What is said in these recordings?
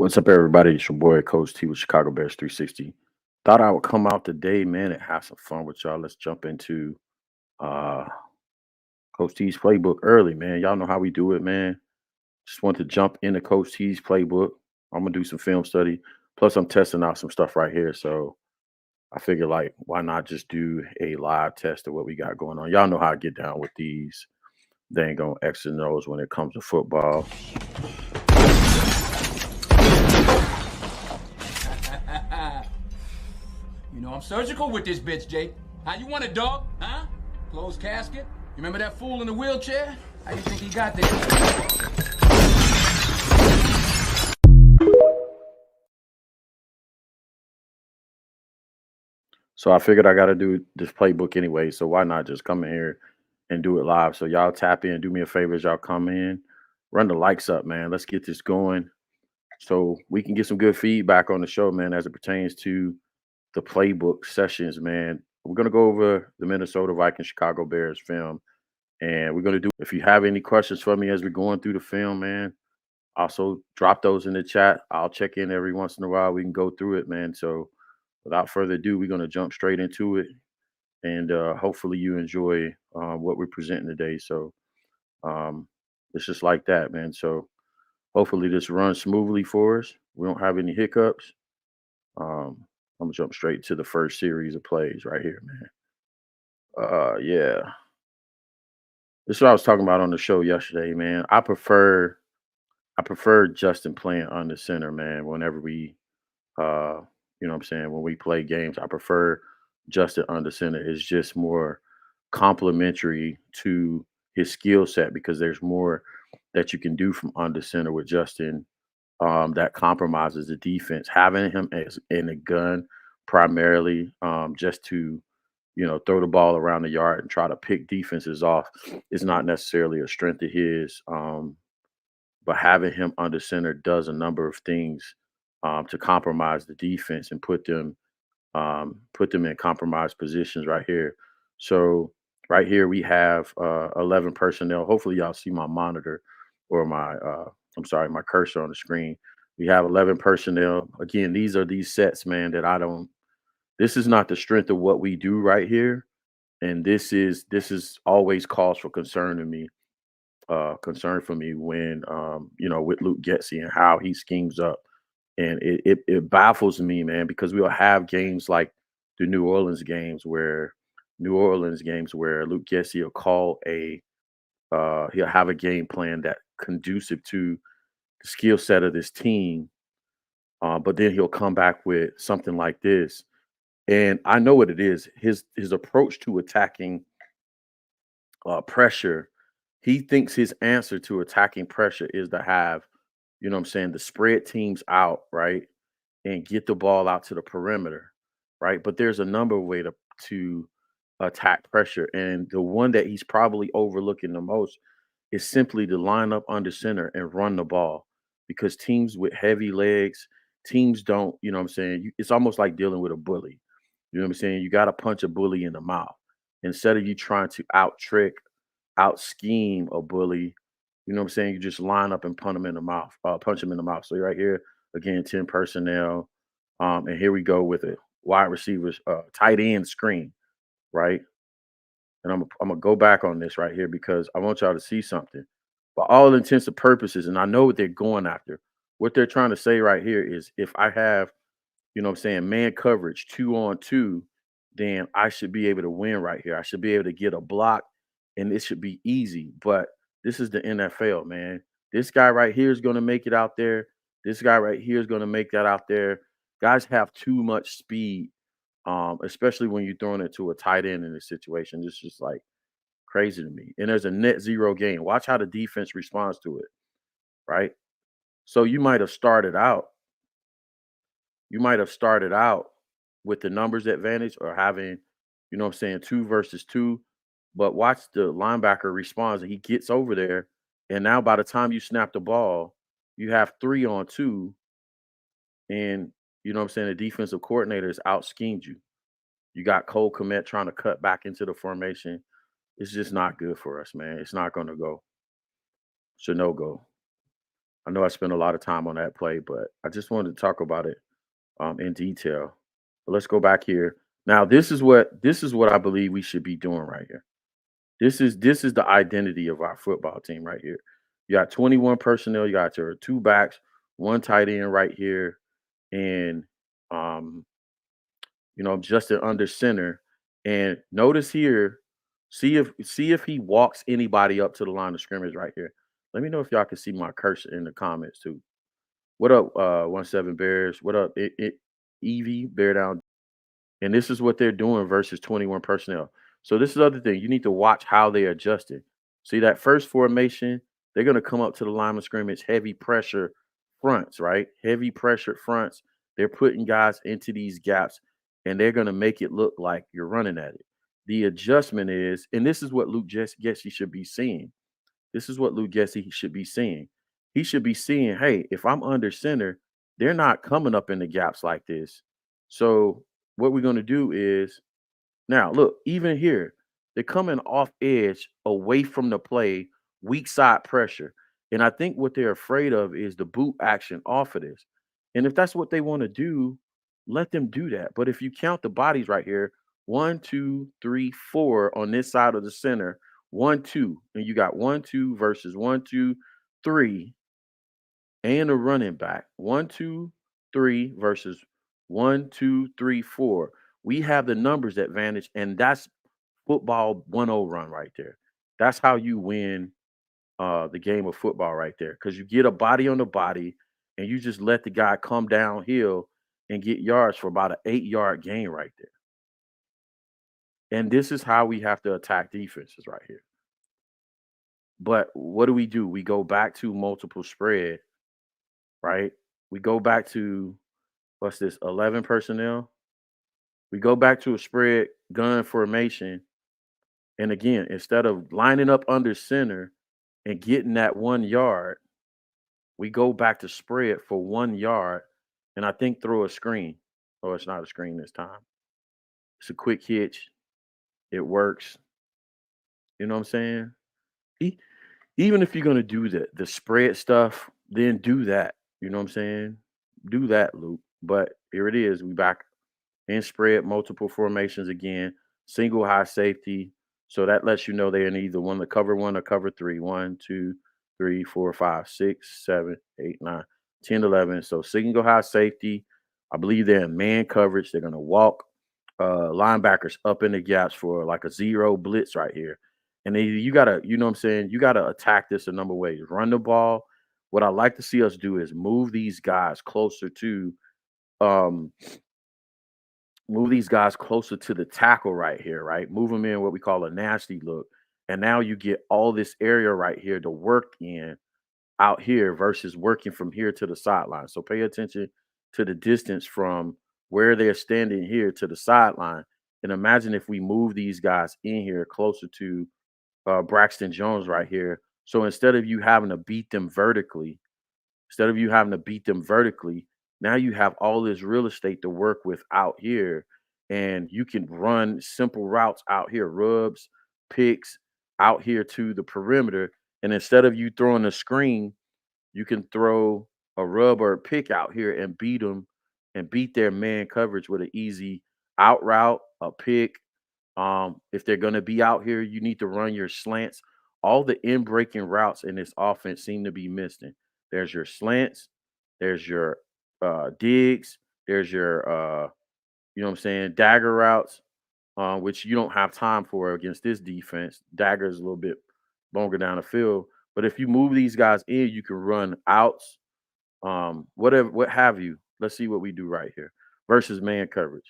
What's up, everybody? It's your boy, Coach T with Chicago Bears 360. Thought I would come out today, man, and have some fun with y'all. Let's jump into uh Coach T's playbook early, man. Y'all know how we do it, man. Just want to jump into Coach T's playbook. I'm gonna do some film study. Plus, I'm testing out some stuff right here. So I figure like why not just do a live test of what we got going on? Y'all know how I get down with these. They ain't gonna X and O's when it comes to football. I'm surgical with this bitch, Jake. How you want it, dog? Huh? Closed casket? You remember that fool in the wheelchair? How you think he got there? So I figured I got to do this playbook anyway. So why not just come in here and do it live? So y'all tap in, do me a favor as y'all come in, run the likes up, man. Let's get this going so we can get some good feedback on the show, man, as it pertains to the playbook sessions, man. We're going to go over the Minnesota Vikings Chicago Bears film. And we're going to do, if you have any questions for me as we're going through the film, man, also drop those in the chat. I'll check in every once in a while. We can go through it, man. So without further ado, we're going to jump straight into it. And hopefully you enjoy what we're presenting today. So it's just like that, man. So hopefully this runs smoothly for us. We don't have any hiccups. I'm gonna jump straight to the first series of plays right here, man. Yeah, this is what I was talking about on the show yesterday, man. I prefer Justin playing under center, man. Whenever we, what I'm saying, when we play games, I prefer Justin under center. It's just more complementary to his skill set because there's more that you can do from under center with Justin that compromises the defense. Having him as in a gun primarily just to throw the ball around the yard and try to pick defenses off is not necessarily a strength of his. But having him under center does a number of things to compromise the defense and put them in compromised positions right here. So right here we have 11 personnel. Hopefully y'all see my monitor or my cursor on the screen. We have 11 personnel. Again, these are these sets, man, that I don't. This is not the strength of what we do right here, and this is always cause for concern for me when with Luke Getsy and how he schemes up, and it baffles me, man, because we'll have games like the New Orleans games where Luke Getsy will call he'll have a game plan that conducive to the skill set of this team, but then he'll come back with something like this, and I know what it is. His approach to attacking pressure, he thinks his answer to attacking pressure is to have, what I'm saying, the spread teams out, right? And get the ball out to the perimeter, right? But there's a number of ways to attack pressure. And the one that he's probably overlooking the most is simply to line up under center and run the ball because teams with heavy legs, teams don't, what I'm saying? It's almost like dealing with a bully. You know what I'm saying? You got to punch a bully in the mouth instead of you trying to out trick, out scheme a bully. You know what I'm saying? You just line up and punch him in the mouth. So right here, again, 10 personnel. And here we go with it. Wide receivers, tight end screen, right? And I'm gonna go back on this right here because I want y'all to see something. For all intents and purposes, and I know what they're going after. What they're trying to say right here is if I have, what I'm saying, man coverage 2-on-2, then I should be able to win right here. I should be able to get a block and it should be easy. But this is the NFL, man. This guy right here is going to make it out there. This guy right here is going to make that out there. Guys have too much speed, especially when you're throwing it to a tight end in this situation. It's just like crazy to me. And there's a net zero gain. Watch how the defense responds to it, right? So you might have started out with the numbers advantage or having, 2 versus 2. But watch the linebacker responds and he gets over there. And now by the time you snap the ball, you have 3-on-2. And the defensive coordinator has out schemed you. You got Cole Kmet trying to cut back into the formation. It's just not good for us, man. It's not gonna go. Should no go. I know I spent a lot of time on that play, but I just wanted to talk about it in detail. But let's go back here. Now, this is what I believe we should be doing right here. This is the identity of our football team right here. You got 21 personnel. You got your two backs, one tight end right here, and um, Justin under center. And notice here, see if he walks anybody up to the line of scrimmage right here. Let me know if y'all can see my cursor in the comments too. What up, 17 Bears? What up, Evie Bear Down? And this is what they're doing versus 21 personnel. So this is the other thing. You need to watch how they adjusted. See that first formation, they're going to come up to the line of scrimmage, heavy pressure fronts, right? Heavy pressure fronts. They're putting guys into these gaps and they're going to make it look like you're running at it. The adjustment is, and this is what Luke Gessie should be seeing. This is what Luke Gessie should be seeing. He should be seeing, hey, if I'm under center, they're not coming up in the gaps like this. So what we're going to do is now look, even here, they're coming off edge away from the play, weak side pressure. And I think what they're afraid of is the boot action off of this. And if that's what they want to do, let them do that. But if you count the bodies right here, 1, 2, 3, 4 on this side of the center, 1, 2, and you got 1, 2 versus 1, 2, 3 and a running back. 1, 2, 3 versus 1, 2, 3, 4. We have the numbers advantage, and that's football 1-0 run right there. That's how you win the game of football right there. Because you get a body on the body and you just let the guy come downhill and get yards for about an 8-yard gain right there. And this is how we have to attack defenses right here. But what do? We go back to multiple spread, right? We go back to what's this, 11 personnel? We go back to a spread gun formation. And again, instead of lining up under center and getting that 1 yard, we go back to spread for 1 yard and I think throw a screen. Oh, it's not a screen this time. It's a quick hitch. It works. You know what I'm saying? E- Even if you're gonna do the spread stuff, then do that. You know what I'm saying? Do that, Luke. But here it is. We back and spread multiple formations again, single high safety. So that lets you know they're in either one or cover three. 1, 2, 3, 4, 5, 6, 7, 8, 9, 10, 11. So single high safety. I believe they're in man coverage. They're gonna walk linebackers up in the gaps for like a zero blitz right here. And then you gotta, you know what I'm saying? You gotta attack this a number of ways. Run the ball. What I like to see us do is um move these guys closer to the tackle right here, right? Move them in what we call a nasty look. And now you get all this area right here to work in out here versus working from here to the sideline. So pay attention to the distance from where they're standing here to the sideline. And imagine if we move these guys in here closer to Braxton Jones right here. So instead of you having to beat them vertically, now you have all this real estate to work with out here, and you can run simple routes out here, rubs, picks out here to the perimeter. And instead of you throwing a screen, you can throw a rub or a pick out here and beat them and beat their man coverage with an easy out route, a pick. If they're going to be out here, you need to run your slants. All the in breaking routes in this offense seem to be missing. There's your slants, there's your digs, there's your you know what I'm saying, dagger routes, which you don't have time for against this defense. Dagger is a little bit longer down the field. But if you move these guys in, you can run outs, whatever, what have you. Let's see what we do right here versus man coverage.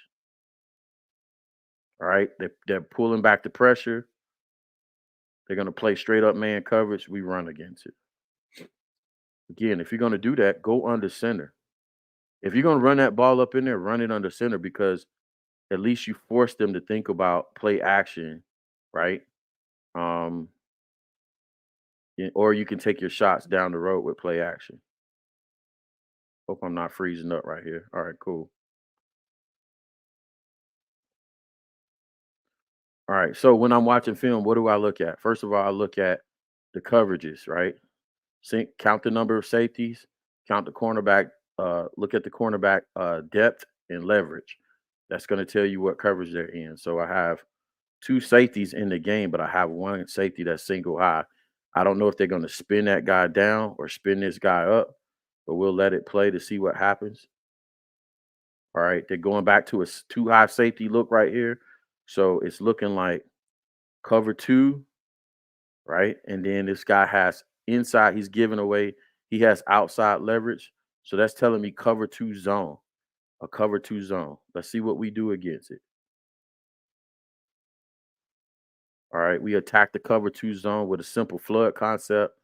All right, they're pulling back the pressure. They're going to play straight up man coverage. We run against it. Again, if you're going to do that, go under center. If you're going to run that ball up in there, run it under center because at least you force them to think about play action, right? Um, or you can take your shots down the road with play action. Hope I'm not freezing up right here. All right, cool. All right. So when I'm watching film, what do I look at? First of all, I look at the coverages, right? Count the number of safeties, count the cornerback, look at the cornerback depth and leverage. That's going to tell you what coverage they're in. So I have two safeties in the game, but I have one safety that's single high. I don't know if they're going to spin that guy down or spin this guy up, but we'll let it play to see what happens. All right, they're going back to a two high safety look right here. So it's looking like cover two, right? And then this guy has inside, he's giving away, he has outside leverage. So that's telling me cover two zone, a cover two zone. Let's see what we do against it. All right, we attack the cover two zone with a simple flood concept.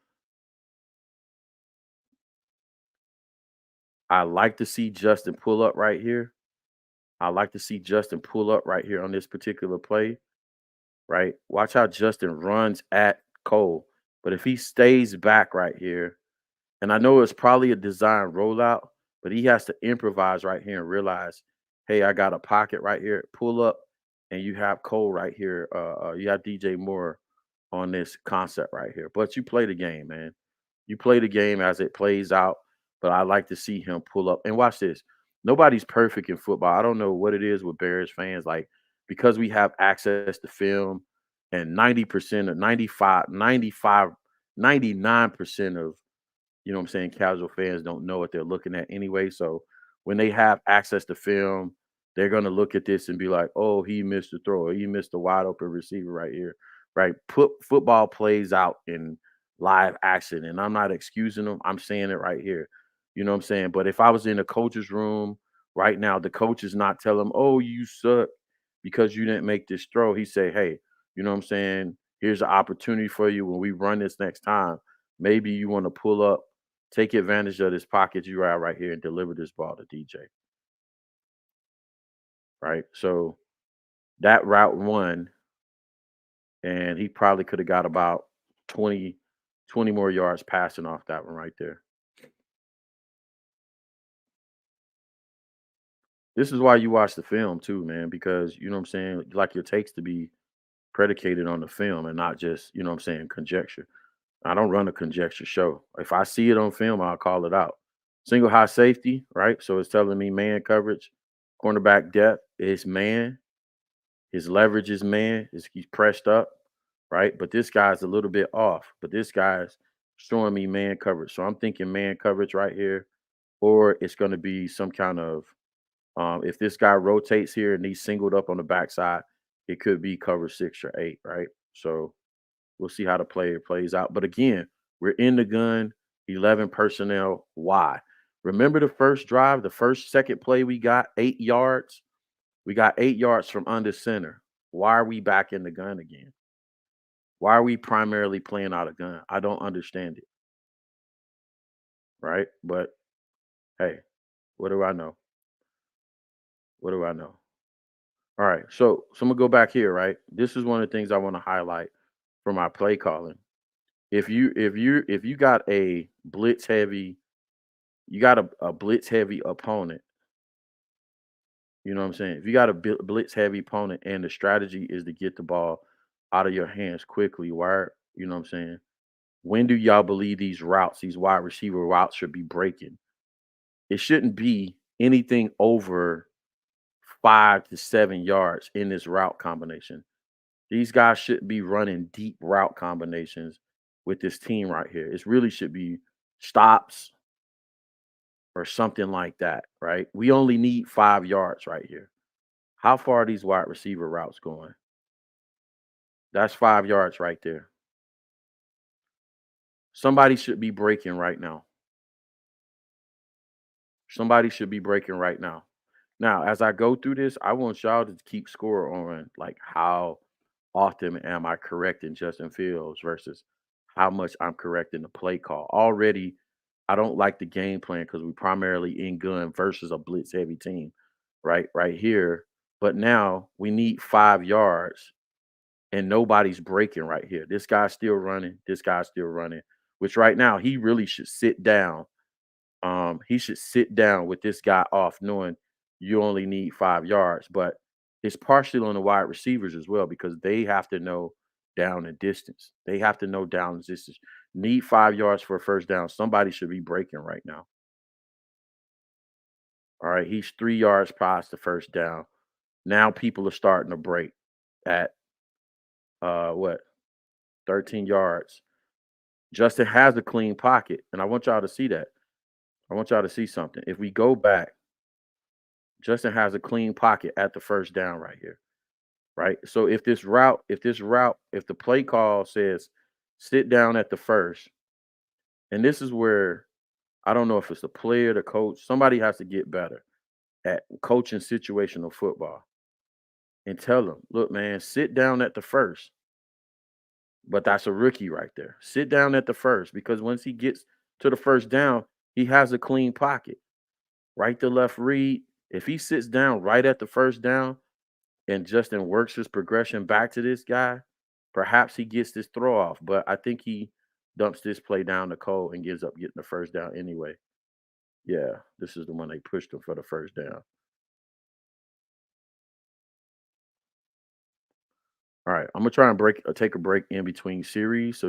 I like to see Justin pull up right here. I like to see Justin pull up right here on this particular play, right? Watch how Justin runs at Cole. But if he stays back right here, and I know it's probably a design rollout, but he has to improvise right here and realize, hey, I got a pocket right here. Pull up, and you have Cole right here. You have DJ Moore on this concept right here. But you play the game, man. You play the game as it plays out. But I like to see him pull up. And watch this. Nobody's perfect in football. I don't know what it is with Bears fans. Like, because we have access to film and 90% of 99% of casual fans don't know what they're looking at anyway. So when they have access to film, they're gonna look at this and be like, "Oh, he missed the throw. Or he missed a wide open receiver right here." Right? Put football plays out in live action, and I'm not excusing them. I'm saying it right here. You know what I'm saying? But if I was in a coach's room right now, the coach is not telling him, "Oh, you suck because you didn't make this throw." He say, "Hey, you know what I'm saying? Here's an opportunity for you when we run this next time. Maybe you want to pull up, take advantage of this pocket you have right here and deliver this ball to DJ." Right? So that route one, and he probably could have got about 20 more yards passing off that one right there. This is why you watch the film too, man, because you know what I'm saying? You like your takes to be predicated on the film and not just, you know what I'm saying, conjecture. I don't run a conjecture show. If I see it on film, I'll call it out. Single high safety, right? So it's telling me man coverage, cornerback depth is man. His leverage is man. He's pressed up, right? But this guy's a little bit off. But this guy's showing me man coverage. So I'm thinking man coverage right here, or it's going to be some kind of if this guy rotates here and he's singled up on the backside, it could be cover 6 or 8, right? So we'll see how the player plays out. But again, we're in the gun, 11 personnel. Why? Remember the first drive, the second play we got 8 yards? We got 8 yards from under center. Why are we back in the gun again? Why are we primarily playing out of gun? I don't understand it, right? But hey, what do I know? What do I know? All right, so I'm gonna go back here, right? This is one of the things I want to highlight for my play calling. If you got a blitz heavy, you got a blitz heavy opponent. You know what I'm saying? If you got a blitz heavy opponent and the strategy is to get the ball out of your hands quickly, why? You know what I'm saying? When do y'all believe these routes, these wide receiver routes, should be breaking? It shouldn't be anything over 5 to 7 yards in this route combination. These guys shouldn't be running deep route combinations with this team right here. It really should be stops or something like that, right? We only need 5 yards right here. How far are these wide receiver routes going? That's 5 yards right there. Somebody should be breaking right now. Somebody should be breaking right now. Now, as I go through this, I want y'all to keep score on like how often am I correcting Justin Fields versus how much I'm correcting the play call. Already, I don't like the game plan because we primarily in gun versus a blitz heavy team, right here. But now we need 5 yards and nobody's breaking right here. This guy's still running. This guy's still running. Which right now he really should sit down. He should sit down with this guy off, knowing you only need 5 yards. But it's partially on the wide receivers as well because they have to know down and distance. They have to know down and distance. Need 5 yards for a first down. Somebody should be breaking right now. All right, he's 3 yards past the first down. Now people are starting to break at what 13 yards. Justin has a clean pocket, and I want y'all to see that. I want y'all to see something. If we go back, Justin has a clean pocket at the first down right here, right? So if the play call says sit down at the first, and this is where I don't know if it's the player, the coach, somebody has to get better at coaching situational football and tell them, look, man, sit down at the first. But that's a rookie right there. Sit down at the first because once he gets to the first down, he has a clean pocket. Right to left read. If he sits down right at the first down and Justin works his progression back to this guy, perhaps he gets this throw off. But I think he dumps this play down to Cole and gives up getting the first down anyway. Yeah, this is the one they pushed him for the first down. All right, I'm gonna try and take a break in between series so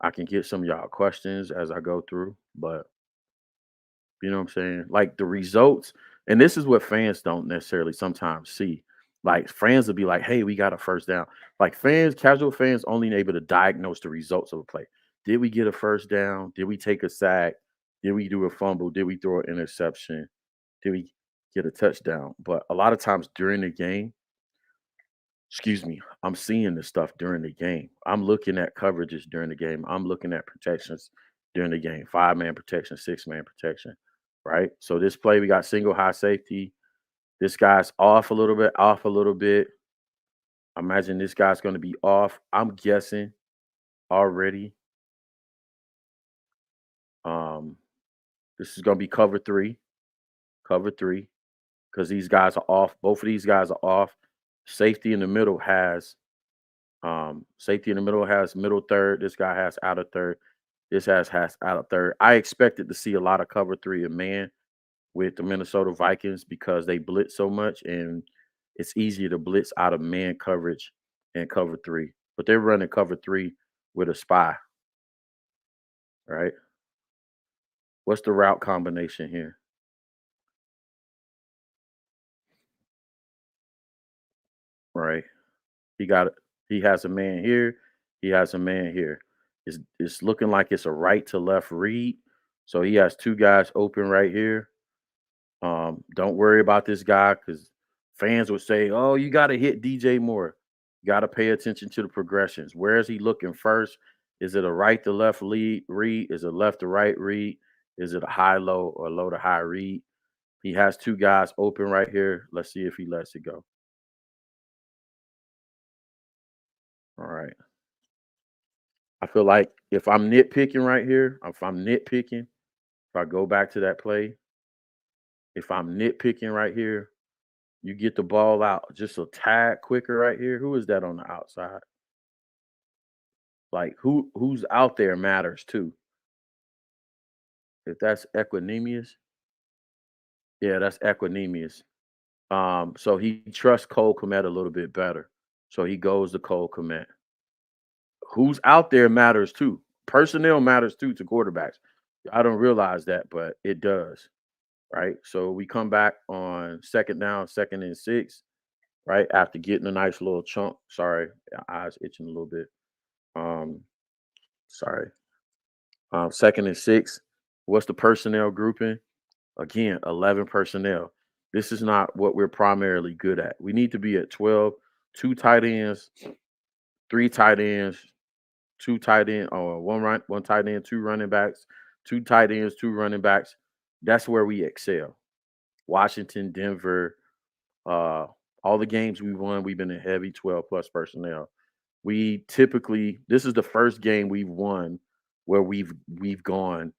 I can get some of y'all questions as I go through. But you know what I'm saying? Like the results, and this is what fans don't necessarily sometimes see. Like fans will be like, "Hey, we got a first down." Like fans, casual fans, only able to diagnose the results of a play. Did we get a first down? Did we take a sack? Did we do a fumble? Did we throw an interception? Did we get a touchdown? But a lot of times during the game, excuse me, I'm seeing this stuff during the game. I'm looking at coverages during the game. I'm looking at protections during the game. 5-man protection, 6-man protection, right? So this play, we got single high safety. This guy's off a little bit, off a little bit. Imagine this guy's going to be off. I'm guessing already. Um, this is going to be cover three, because these guys are off. Both of these guys are off. Safety in the middle has middle third. This guy has outer third. This has outer third. I expected to see a lot of cover three and man with the Minnesota Vikings because they blitz so much, and it's easier to blitz out of man coverage and cover three. But they're running cover three with a spy, right? What's the route combination here? Right. He got he has a man here. He has a man here. It's looking like it's a right to left read. So he has two guys open right here. Don't worry about this guy because fans would say, "Oh, you got to hit DJ Moore. You got to pay attention to the progressions. Where is he looking first? Is it a right to left lead read? Is it left to right read? Is it a high low or low to high read?" He has two guys open right here. Let's see if he lets it go. All right. I feel like if I'm nitpicking right here, if I go back to that play, if I'm nitpicking right here, you get the ball out just a tad quicker right here. Who is that on the outside? Like who's out there matters too. If that's Equanimous, yeah, that's Equanimous. So he trusts Cole Komet a little bit better. So he goes to Cole Komet. Who's out there matters too. Personnel matters too to quarterbacks. I don't realize that, but it does. Right. So we come back on second down, 2nd and 6, right? After getting a nice little chunk. Sorry, eyes itching a little bit. Um, sorry. 2nd and 6. What's the personnel grouping? Again, 11 personnel. This is not what we're primarily good at. We need to be at 12, two tight ends, three tight ends, two tight end, or one tight end, two running backs, two tight ends, two running backs. That's where we excel. Washington, Denver, all the games we won, we've been in heavy 12 plus personnel. We typically this is the first game we've won where we've gone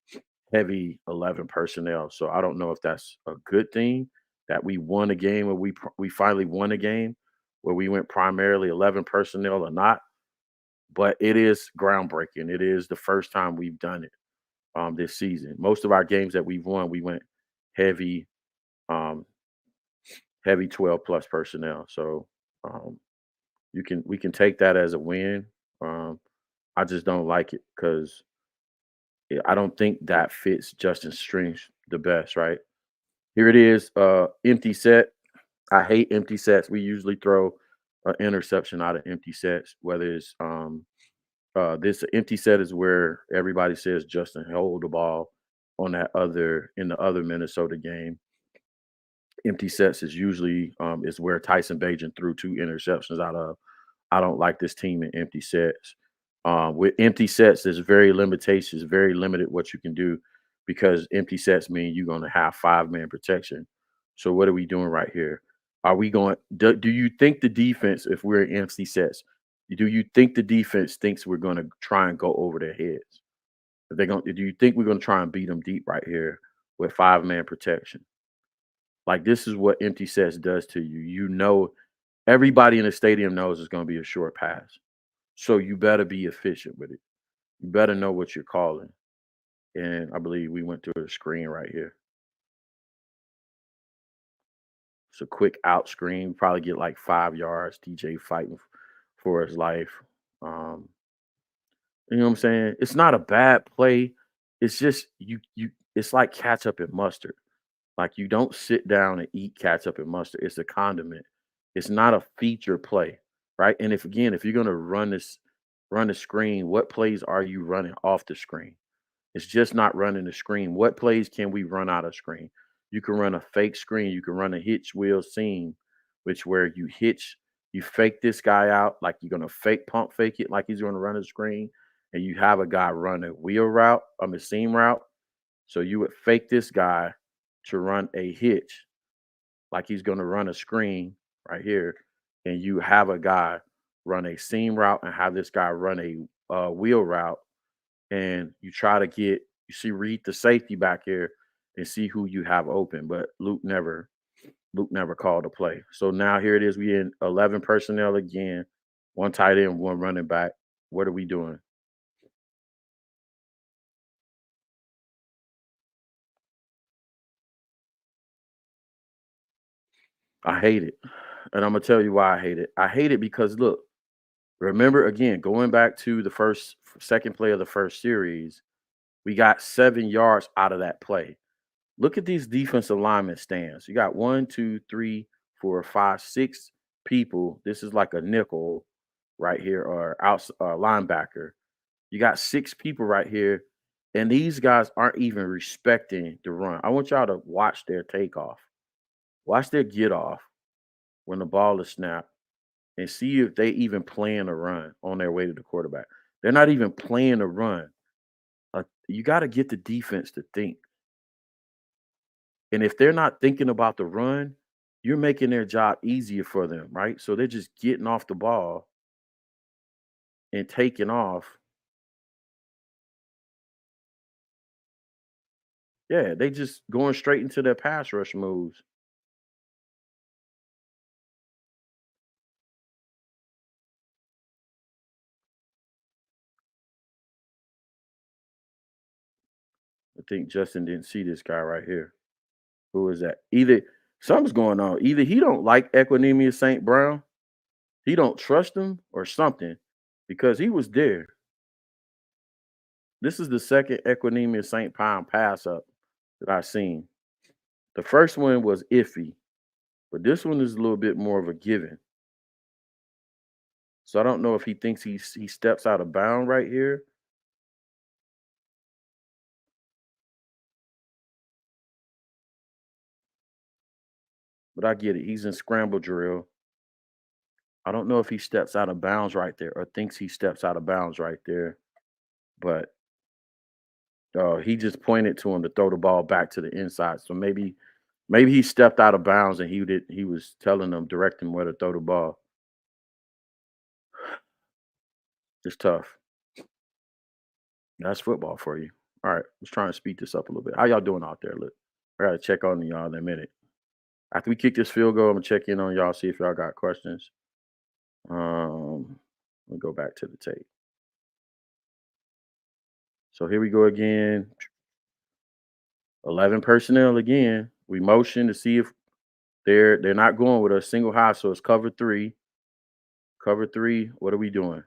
heavy 11 personnel. So I don't know if that's a good thing that we won a game where we finally won a game where we went primarily 11 personnel or not, but it is groundbreaking. It is the first time we've done it this season. Most of our games that we've won, we went heavy um heavy 12 plus personnel. So um we can take that as a win. Um I just don't like it because I don't think that fits Justin's strengths the best, right? Here it is, empty set. I hate empty sets. We usually throw an interception out of empty sets, whether it's this empty set is where everybody says Justin hold the ball on that other in the other Minnesota game. Empty sets is usually is where Tyson Bagent threw two interceptions out of. I don't like this team in empty sets. With empty sets, there's very limitations, very limited what you can do because empty sets mean you're going to have 5-man protection. So what are we doing right here? Are we going? Do you think the defense, if we're in empty sets, do you think the defense thinks we're going to try and go over their heads? If they're going, do you think we're going to try and beat them deep right here with 5-man protection? Like this is what empty sets does to you. You know, everybody in the stadium knows it's going to be a short pass. So you better be efficient with it. You better know what you're calling. And I believe we went to a screen right here. It's a quick out screen. Probably get like 5 yards. TJ fighting for his life. Um, you know what I'm saying? It's not a bad play. It's just you. It's like ketchup and mustard. Like you don't sit down and eat ketchup and mustard. It's a condiment. It's not a feature play, right? And if you're gonna run the screen, what plays are you running off the screen? It's just not running the screen. What plays can we run out of screen? You can run a fake screen. You can run a hitch wheel seam, which where you fake this guy out, like you're gonna fake pump fake it, like he's gonna run a screen, and you have a guy run a wheel route, a seam route. So you would fake this guy to run a hitch, like he's gonna run a screen right here, and you have a guy run a seam route and have this guy run a wheel route and you try to get read the safety back here and see who you have open. But Luke never called a play. So now here it is. We in 11 personnel again, one tight end, one running back. What are we doing? I hate it. And I'm gonna tell you why I hate it. I hate it because look, remember again, going back to the second play of the first series, we got 7 yards out of that play. Look at these defensive lineman stands. You got one, two, three, four, five, six people. This is like a nickel right here, or linebacker. You got six people right here, and these guys aren't even respecting the run. I want y'all to watch their takeoff, watch their get off when the ball is snapped, and see if they even plan a run on their way to the quarterback. They're not even playing a run. You got to get the defense to think. And if they're not thinking about the run, you're making their job easier for them, right? So they're just getting off the ball and taking off. Yeah, they just going straight into their pass rush moves. I think Justin didn't see this guy right here. Who is that? Either something's going on. Either he don't like Equinemius St. Brown, he don't trust him, or something, because he was there. This is the second Equinemius St. Pound pass up that I've seen. The first one was iffy, but this one is a little bit more of a given. So I don't know if he thinks he steps out of bound right here. But I get it. He's in scramble drill. I don't know if he steps out of bounds right there or thinks he steps out of bounds right there. But he just pointed to him to throw the ball back to the inside. So maybe he stepped out of bounds and he was telling them, directing where to throw the ball. It's tough. That's football for you. All right, let's try and speed this up a little bit. How y'all doing out there? Look, I gotta check on y'all in a minute. After we kick this field goal, I'm gonna check in on y'all, see if y'all got questions. Let me go back to the tape. So here we go again. 11 personnel again. We motion to see if they're not going with a single high, so it's cover three. Cover three. What are we doing?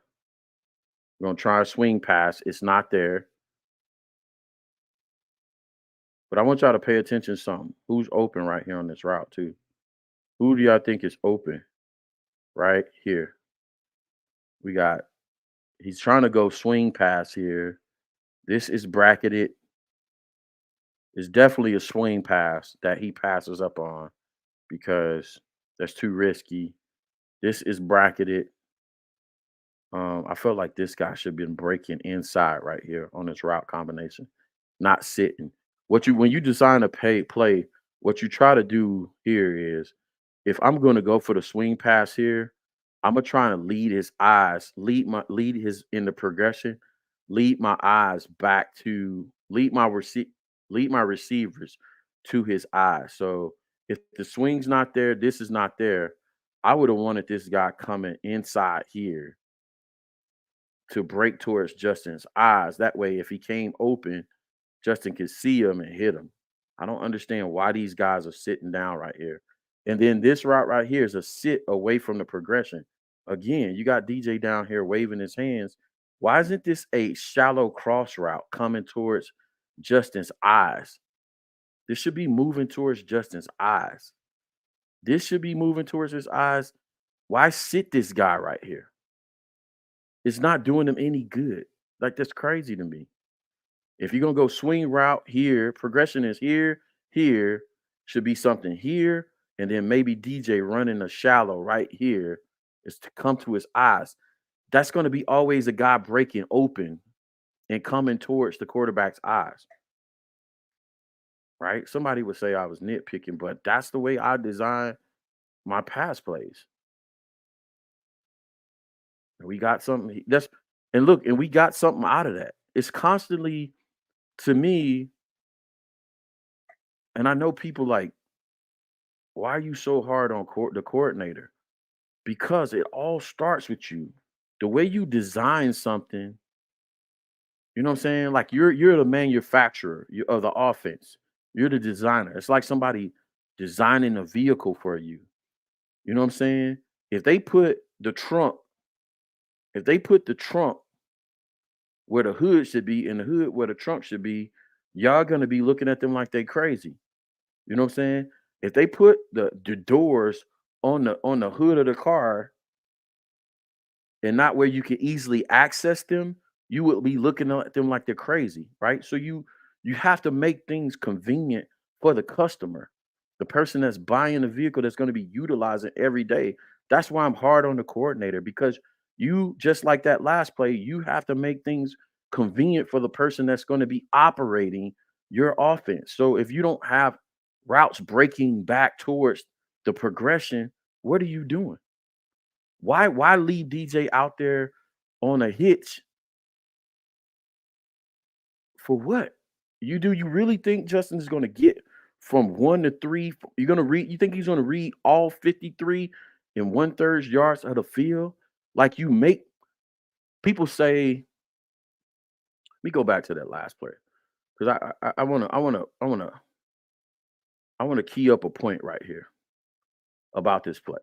We're gonna try a swing pass. It's not there. But I want y'all to pay attention to something. Who's open right here on this route, too? Who do y'all think is open right here? We got, he's trying to go swing pass here. This is bracketed. It's definitely a swing pass that he passes up on because that's too risky. This is bracketed. I felt like this guy should have been breaking inside right here on this route combination, not sitting. What you when you design a play, what you try to do here is if I'm gonna go for the swing pass here, I'm gonna try to lead his eyes, lead his in the progression, lead my eyes back to lead my receivers to his eyes. So if the swing's not there, this is not there. I would have wanted this guy coming inside here to break towards Justin's eyes. That way, if he came open, Justin could see him and hit him. I don't understand why these guys are sitting down right here. And then this route right here is a sit away from the progression. Again, you got DJ down here waving his hands. Why isn't this a shallow cross route coming towards Justin's eyes? This should be moving towards Justin's eyes. This should be moving towards his eyes. Why sit this guy right here? It's not doing him any good. Like, that's crazy to me. If you're gonna go swing route here, progression is here, here, should be something here, and then maybe DJ running a shallow right here is to come to his eyes. That's gonna be always a guy breaking open and coming towards the quarterback's eyes. Right? Somebody would say I was nitpicking, but that's the way I design my pass plays. And we got something that's and look, and we got something out of that. It's constantly to me, and I know people like, why are you so hard on the coordinator? Because it all starts with you. The way you design something, you know what I'm saying? Like you're the manufacturer of the offense. You're the designer. It's like somebody designing a vehicle for you. You know what I'm saying? If they put the trunk, if they put the trunk where the hood should be and the hood where the trunk should be, y'all gonna be looking at them like they crazy. You know what I'm saying? If they put the doors on the hood of the car and not where you can easily access them, you will be looking at them like they're crazy, right? So you have to make things convenient for the customer, the person that's buying the vehicle that's going to be utilizing every day. That's why I'm hard on the coordinator because you just like that last play, you have to make things convenient for the person that's going to be operating your offense. So if you don't have routes breaking back towards the progression, what are you doing? Why leave DJ out there on a hitch for what? You really think Justin is going to get from 1 to 3? You're going to read you think he's going to read all 53 in 1/3 yards of the field? Like you make people say, let me go back to that last play because I want to key up a point right here about this play.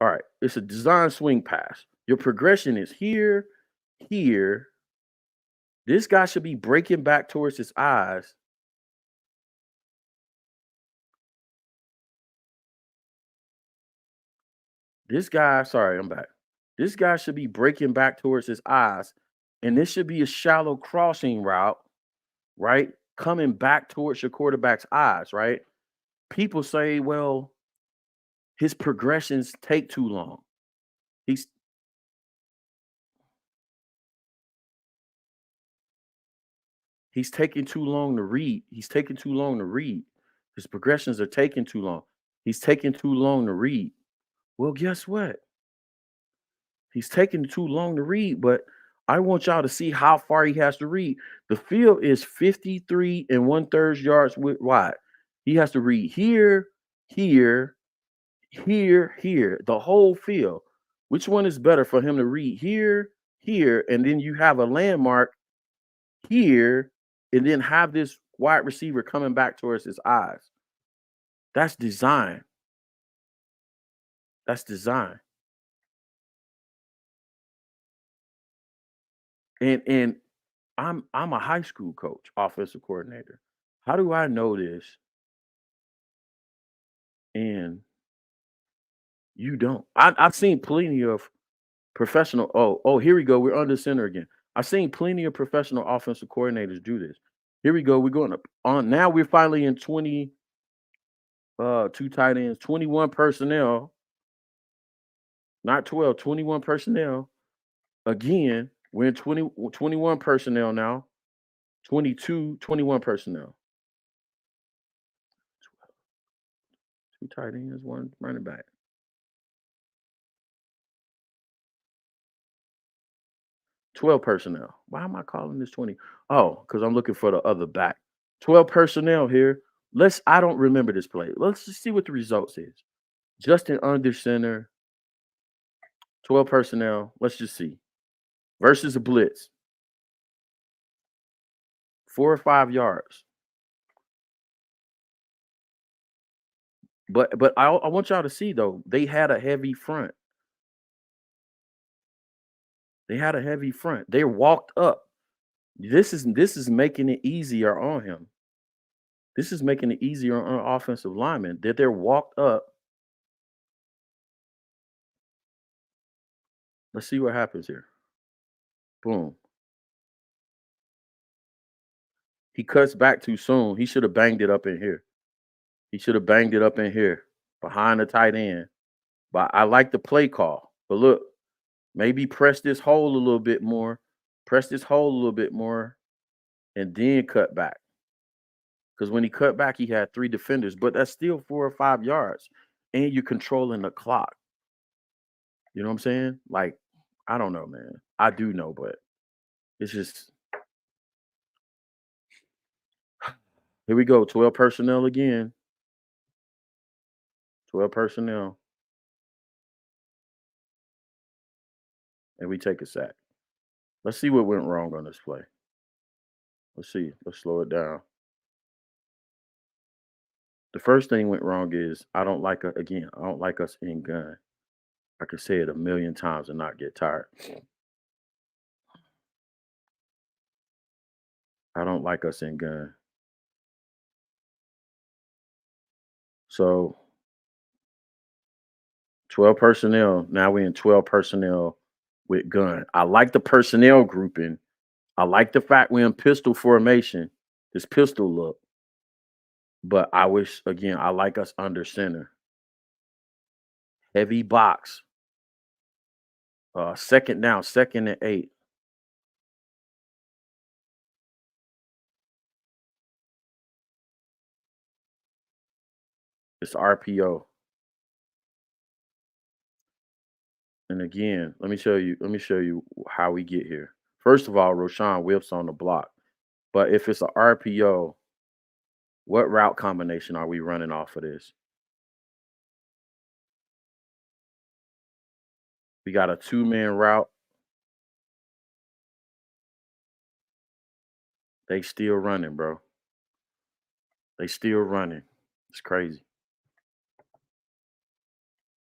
All right, it's a design swing pass. Your progression is here, here. This guy should be breaking back towards his eyes. This guy, sorry, I'm back. This guy should be breaking back towards his eyes, and this should be a shallow crossing route, right? Coming back towards your quarterback's eyes, right? People say, well, his progressions take too long. He's he's taking too long to read. He's taking too long to read. His progressions are taking too long. He's taking too long to read. Well, guess what? He's taking too long to read, but I want y'all to see how far he has to read. The field is 53 and 1/3 yards wide. He has to read here, here, here, here, the whole field. Which one is better for him to read here, here, and then you have a landmark here, and then have this wide receiver coming back towards his eyes? That's design. That's design. And I'm a high school coach, offensive coordinator. How do I know this and you don't? I've seen plenty of professional. Oh, here we go. We're under center again. I've seen plenty of professional offensive coordinators do this. Here we go. We're going up on now. We're finally in two tight ends, 21 personnel, not 12, 21 personnel. Again, we're in 21 personnel now, 22, 21 personnel. Two tight ends, one running back. 12 personnel. Why am I calling this 20? Oh, because I'm looking for the other back. 12 personnel here. I don't remember this play. Let's just see what the results is. Justin under center, 12 personnel. Let's just see. Versus a blitz. 4 or 5 yards. But I want y'all to see though, they had a heavy front. They had a heavy front. They walked up. This is making it easier on him. This is making it easier on offensive linemen that they're walked up. Let's see what happens here. Boom. He cuts back too soon. He should have banged it up in here. He should have banged it up in here behind the tight end. But I like the play call. But look, maybe press this hole a little bit more. Press this hole a little bit more and then cut back. Because when he cut back, he had 3 defenders, but that's still 4 or 5 yards. And you're controlling the clock. You know what I'm saying? Like, I don't know, man. I do know, but it's just here we go. 12 personnel again. 12 personnel. And we take a sack. Let's see what went wrong on this play. Let's see. Let's slow it down. The first thing went wrong is I don't like again, I don't like us in gun. I could say it a million times and not get tired. I don't like us in gun. So 12 personnel. Now we're in 12 personnel with gun. I like the personnel grouping. I like the fact we're in pistol formation, this pistol look. But I wish, again, I like us under center. Heavy box. Second down, 2nd and 8. It's RPO. And again, let me show you how we get here. First of all, Roshan whips on the block. But if it's a RPO, what route combination are we running off of this? We got a 2-man route. They still running, bro. They still running. It's crazy.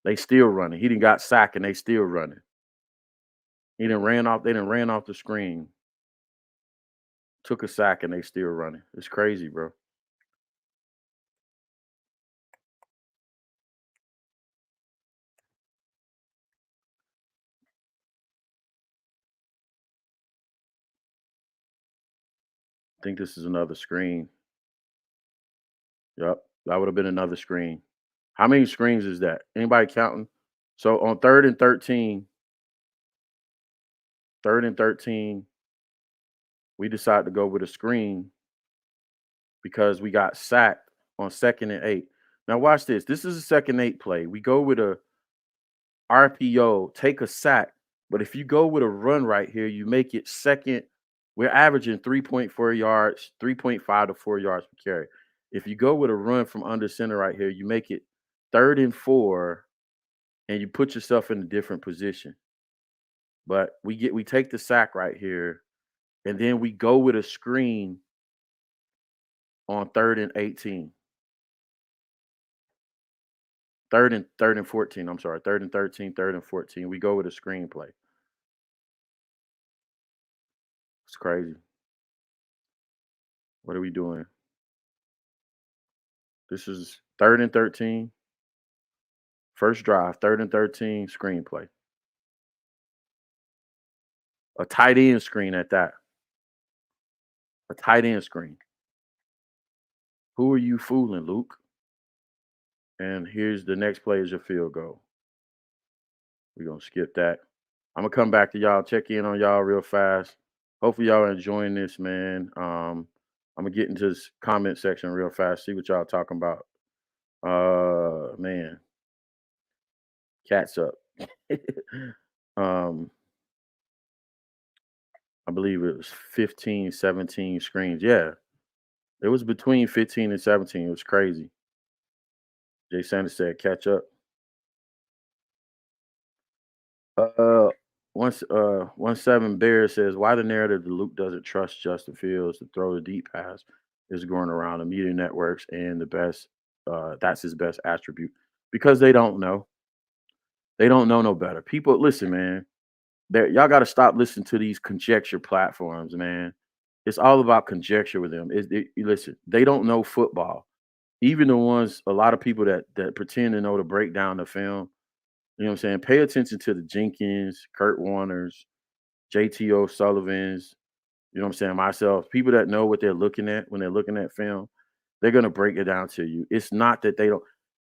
They still running. He didn't got sacked and they still running. He didn't ran off. They didn't ran off the screen. Took a sack and they still running. It's crazy, bro. I think this is another screen. Yep, that would have been another screen. How many screens is that? Anybody counting? So on 3rd and 13, we decided to go with a screen because we got sacked on 2nd and 8. Now watch this. This is a 2nd 8 play. We go with a RPO, take a sack. But if you go with a run right here, you make it second. We're averaging 3.4 yards, 3.5 to 4 yards per carry. If you go with a run from under center right here, you make it 3rd and 4, and you put yourself in a different position. But we take the sack right here, and then we go with a screen on 3rd and 18. 3rd and 14. I'm sorry, 3rd and 13, 3rd and 14. We go with a screenplay. It's crazy. What are we doing? This is 3rd and 13. First drive, 3rd and 13, screenplay. A tight end screen at that. A tight end screen. Who are you fooling, Luke? And here's the next play is your field goal. We're gonna skip that. I'm gonna come back to y'all, check in on y'all real fast. Hopefully y'all are enjoying this, man. I'm gonna get into this comment section real fast, see what y'all talking about. Man, cats up. um, I believe it was 15, 17 screens. Yeah, it was between 15 and 17. It was crazy. Jay Sanders said, catch up. Uh, one seven Bear says, why the narrative that Luke doesn't trust Justin Fields to throw the deep pass is going around the media networks and the best. That's his best attribute because they don't know. They don't know no better. People, listen, man. Y'all got to stop listening to these conjecture platforms, man. It's all about conjecture with them. Listen, they don't know football. Even the ones, a lot of people that pretend to know to break down the film. You know what I'm saying? Pay attention to the Jenkins, Kurt Warners, JT O'Sullivans, you know what I'm saying? Myself, people that know what they're looking at when they're looking at film, they're gonna break it down to you. It's not that they don't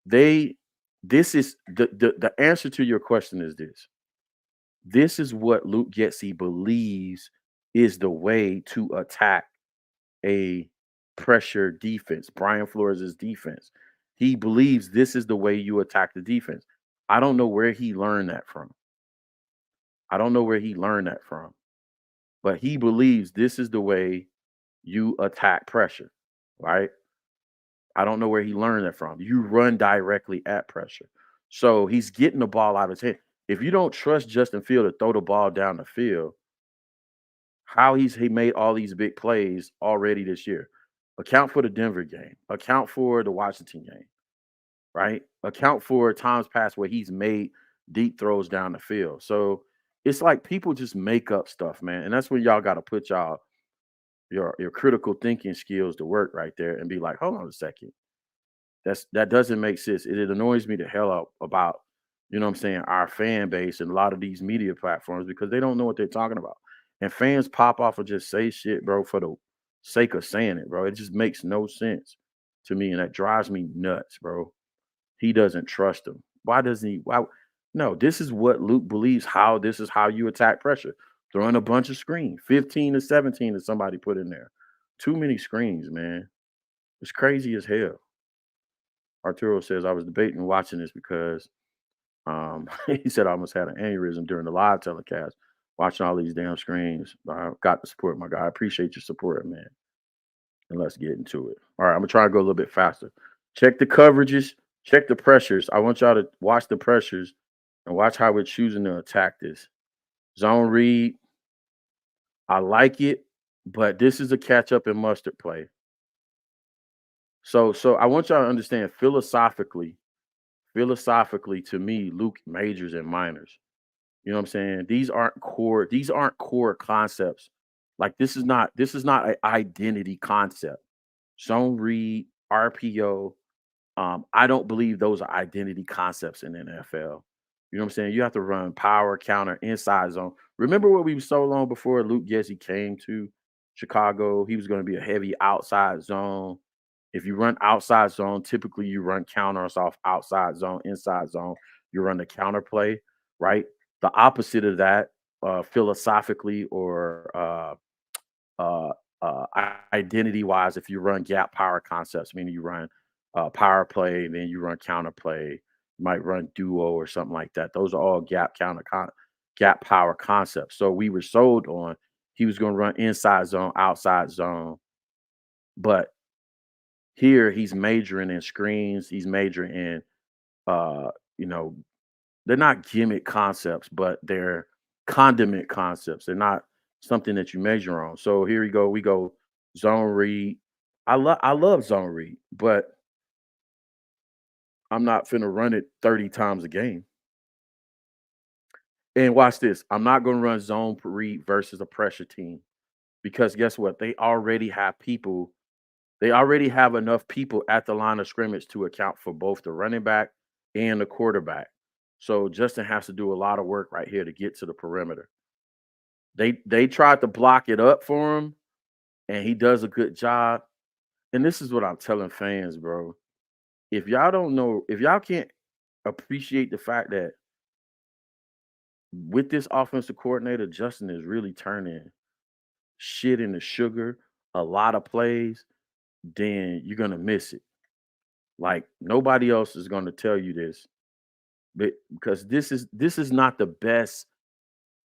they this is the answer to your question is this. This is what Luke Getsy believes is the way to attack a pressure defense, Brian Flores' defense. He believes this is the way you attack the defense. I don't know where he learned that from. I don't know where he learned that from, but he believes this is the way you attack pressure, right? I don't know where he learned that from. You run directly at pressure. So he's getting the ball out of his hand. If you don't trust Justin Field to throw the ball down the field, how he made all these big plays already this year. Account for the Denver game. Account for the Washington game, right? Account for times past where he's made deep throws down the field. So it's like people just make up stuff, man. And that's when y'all got to put your critical thinking skills to work right there and be like, hold on a second. That doesn't make sense. It annoys me the hell out about, you know what I'm saying, our fan base and a lot of these media platforms because they don't know what they're talking about. And fans pop off and just say shit, bro, for the sake of saying it, bro. It just makes no sense to me. And that drives me nuts, bro. He doesn't trust him. Why doesn't he? Why? No, this is what Luke believes this is how you attack pressure. Throwing a bunch of screens, 15 to 17 that somebody put in there. Too many screens, man. It's crazy as hell. Arturo says, I was debating watching this because he said I almost had an aneurysm during the live telecast, watching all these damn screens. I got to support my guy. I appreciate your support, man. And let's get into it. All right, I'm gonna try to go a little bit faster. Check the coverages, check the pressures. I want y'all to watch the pressures and watch how we're choosing to attack this. Zone read, I like it, but this is a catch up and mustard play. So I want y'all to understand philosophically, to me, Luke majors and minors. You know what I'm saying? These aren't core concepts. Like this is not an identity concept. Zone read, RPO. I don't believe those are identity concepts in the NFL. You know what I'm saying? You have to run power, counter, inside zone. Remember what we were so long before Luke Getsy came to Chicago? He was going to be a heavy outside zone. If you run outside zone, typically you run counters off outside zone, inside zone. You run the counter play, right? The opposite of that, philosophically or uh, identity wise, if you run gap power concepts, meaning you run power play, then you run counter play, you might run duo or something like that. Those are all gap power concepts. So we were sold on he was going to run inside zone, outside zone, but here he's majoring in screens. He's majoring in, you know, they're not gimmick concepts, but they're condiment concepts. They're not something that you measure on. So here we go. We go zone read. I love zone read, but I'm not finna run it 30 times a game. And watch this. I'm not gonna run zone read versus a pressure team. because guess what? They already have enough people at the line of scrimmage to account for both the running back and the quarterback. So Justin has to do a lot of work right here to get to the perimeter. They tried to block it up for him, and he does a good job. And this is what I'm telling fans, bro. If y'all don't know, if y'all can't appreciate the fact that with this offensive coordinator, Justin is really turning shit into sugar, a lot of plays, then you're gonna miss it. Like nobody else is gonna tell you this, but because this is not the best.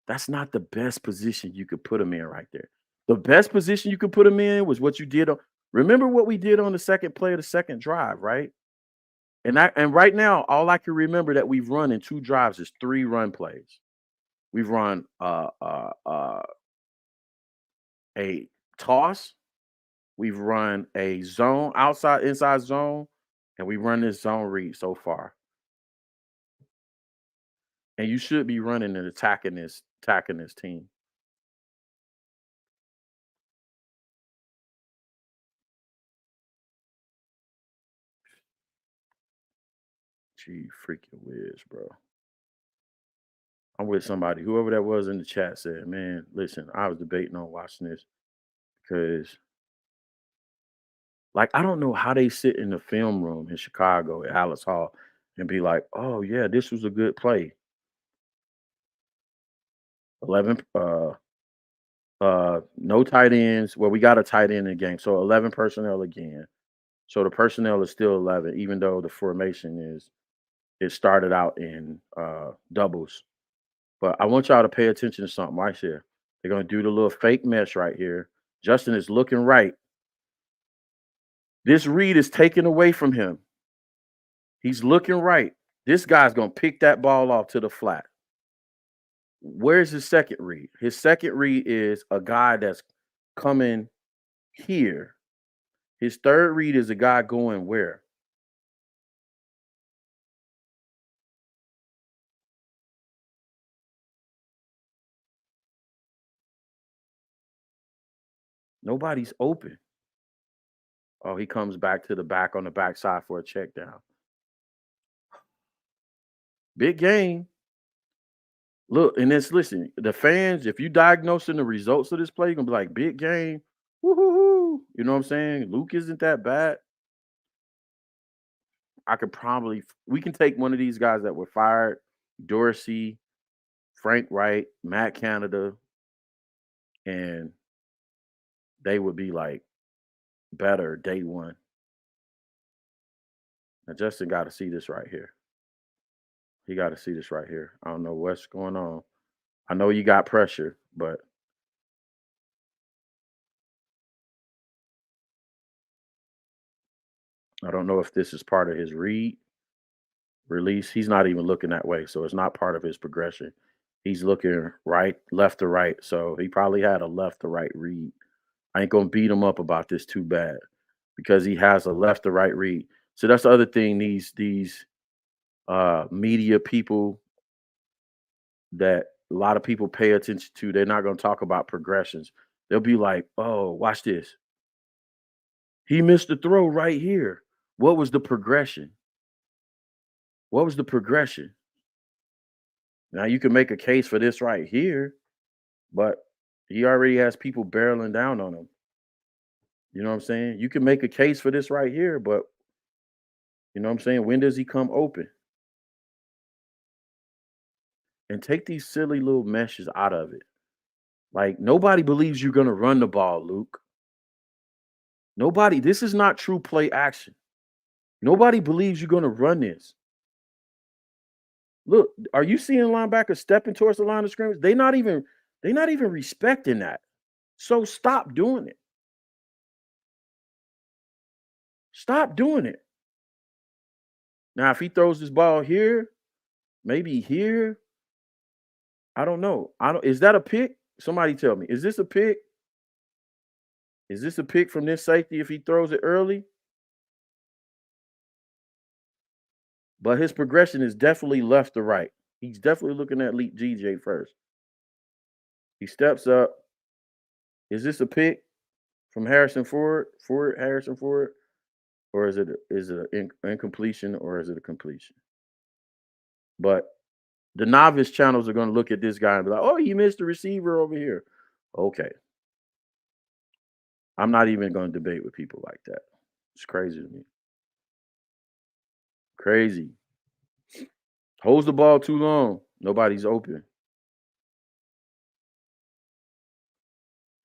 That's not the best position you could put him in right there. The best position you could put him in was what you did on. Remember what we did on the second play of the second drive, right? And right now, all I can remember that we've run in 2 drives is 3 run plays. We've run a toss, we've run a zone, outside inside zone, and we run this zone read so far. And you should be running and attacking this team. Gee, freaking whiz, bro. I'm with somebody, whoever that was in the chat said, man, listen, I was debating on watching this because, like, I don't know how they sit in the film room in Chicago at Alice Hall and be like, oh, yeah, this was a good play. 11, no tight ends. Well, we got a tight end in the game. So 11 personnel again. So the personnel is still 11, even though the formation it started out in doubles. But I want y'all to pay attention to something right here. They're going to do the little fake mesh right here. Justin is looking right. This read is taken away from him. He's looking right. This guy's going to pick that ball off to the flat. Where's his second read? His second read is a guy that's coming here. His third read is a guy going where? Nobody's open. Oh, he comes back to the back on the backside for a check down. Big game. Look, and this listen, the fans, if you diagnosing the results of this play, you're gonna be like, big game. Woo-hoo-hoo. You know what I'm saying? Luke isn't that bad. We can take one of these guys that were fired, Dorsey, Frank Wright, Matt Canada, and they would be like better day one. Now Justin got to see this right here. He got to see this right here. I don't know what's going on. I know you got pressure, but I don't know if this is part of his read release. He's not even looking that way, so it's not part of his progression. He's looking right, left to right, so he probably had a left to right read. I ain't gonna beat him up about this too bad because he has a left to right read. So that's the other thing. These media people that a lot of people pay attention to, they're not gonna talk about progressions. They'll be like, "Oh, watch this. He missed the throw right here. What was the progression? What was the progression?" Now you can make a case for this right here, but he already has people barreling down on him. You know what I'm saying? You can make a case for this right here, but you know what I'm saying? When does he come open? And take these silly little meshes out of it. Like nobody believes you're gonna run the ball, Luke. Nobody, this is not true play action. Nobody believes you're gonna run this. Look, are you seeing linebackers stepping towards the line of scrimmage? They're not even respecting that. So stop doing it. Stop doing it. Now, if he throws this ball here, maybe here, I don't know. I don't. Is that a pick? Somebody tell me. Is this a pick? Is this a pick from this safety if he throws it early? But his progression is definitely left to right. He's definitely looking at Leap GJ first. He steps up. Is this a pick from Harrison Ford? Harrison Ford? Or is it an incompletion or is it a completion? But the novice channels are going to look at this guy and be like, "Oh, he missed the receiver over here." Okay, I'm not even going to debate with people like that. It's crazy to me. Crazy. Holds the ball too long. Nobody's open.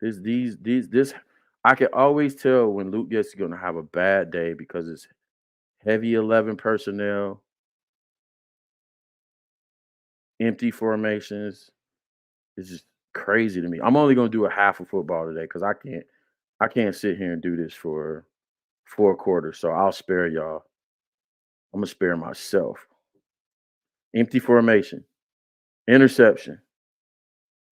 This. I can always tell when Luke gets going to have a bad day because it's heavy 11 personnel, empty formations. It's just crazy to me. I'm only going to do a half of football today because I can't sit here and do this for 4 quarters. So I'll spare y'all. I'm gonna spare myself. Empty formation, interception.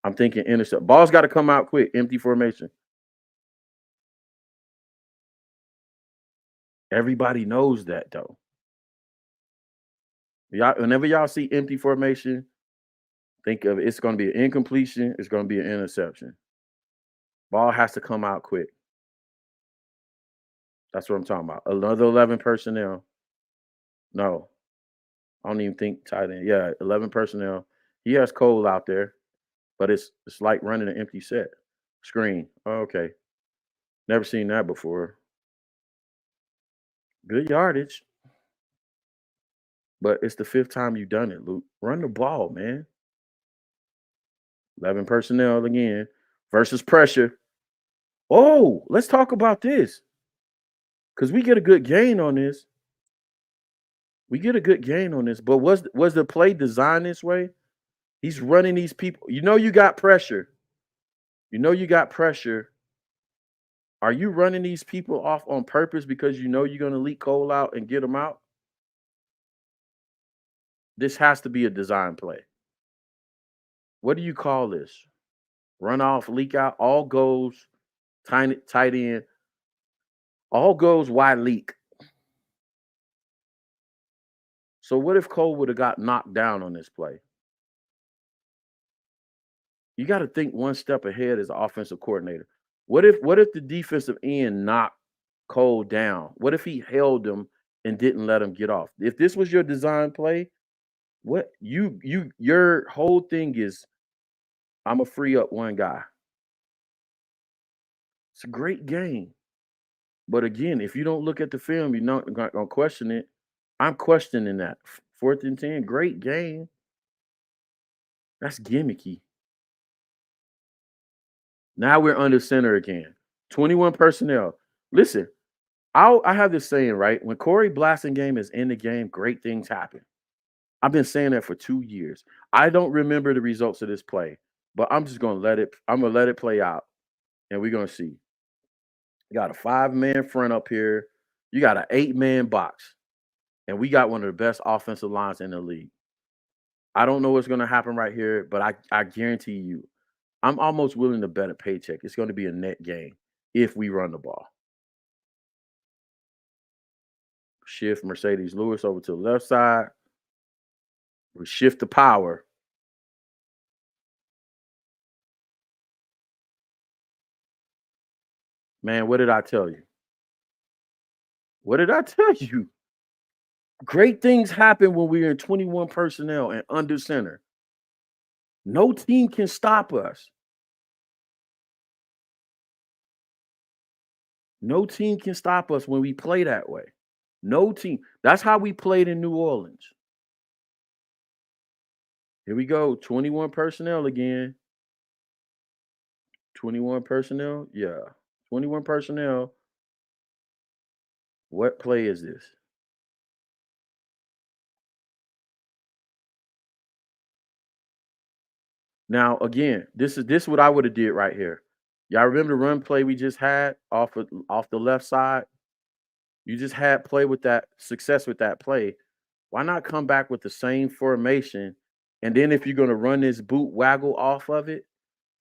I'm thinking intercept. Ball's got to come out quick. Empty formation. Everybody knows that though. Y'all, whenever y'all see empty formation, think of it. It's going to be an incompletion. It's going to be an interception. Ball has to come out quick. That's what I'm talking about. Another 11 personnel. No, I don't even think tight end. Yeah, 11 personnel. He has Cole out there, but it's like running an empty set screen. Oh, okay, never seen that before. Good yardage, but it's the fifth time you've done it, Luke. Run the ball, man. 11 personnel again versus pressure. Oh, let's talk about this because we get a good gain on this. We get a good gain on this, but was the play designed this way? He's running these people. You know you got pressure. You know you got pressure. Are you running these people off on purpose because you know you're going to leak Cole out and get them out? This has to be a design play. What do you call this? Run off, leak out, all goes, tight end, all goes, wide leak. So what if Cole would have got knocked down on this play? You got to think one step ahead as an offensive coordinator. What if the defensive end knocked Cole down? What if he held him and didn't let him get off? If this was your design play, what your whole thing is, I'm gonna free up one guy. It's a great game. But again, if you don't look at the film, you're not gonna question it. I'm questioning that. 4th and 10, great game. That's gimmicky. Now we're under center again. 21 personnel. Listen, I have this saying, right? When Corey Blasingame is in the game, great things happen. I've been saying that for 2 years. I don't remember the results of this play, but I'm just gonna I'm gonna let it play out, and we're gonna see. You got a 5-man front up here. You got an 8-man box, and we got one of the best offensive lines in the league. I don't know what's gonna happen right here, but I guarantee you, I'm almost willing to bet a paycheck. It's gonna be a net gain if we run the ball. Shift Mercedes Lewis over to the left side. We shift the power. Man, what did I tell you? What did I tell you? Great things happen when we're in 21 personnel and under center. No team can stop us. No team can stop us when we play that way. No team. That's how we played in New Orleans. Here we go. 21 personnel again. 21 personnel. Yeah. 21 personnel. What play is this? Now, again, this is what I would have did right here. Y'all remember the run play we just had off the left side? You just had play with that success with that play. Why not come back with the same formation? And then if you're going to run this boot waggle off of it,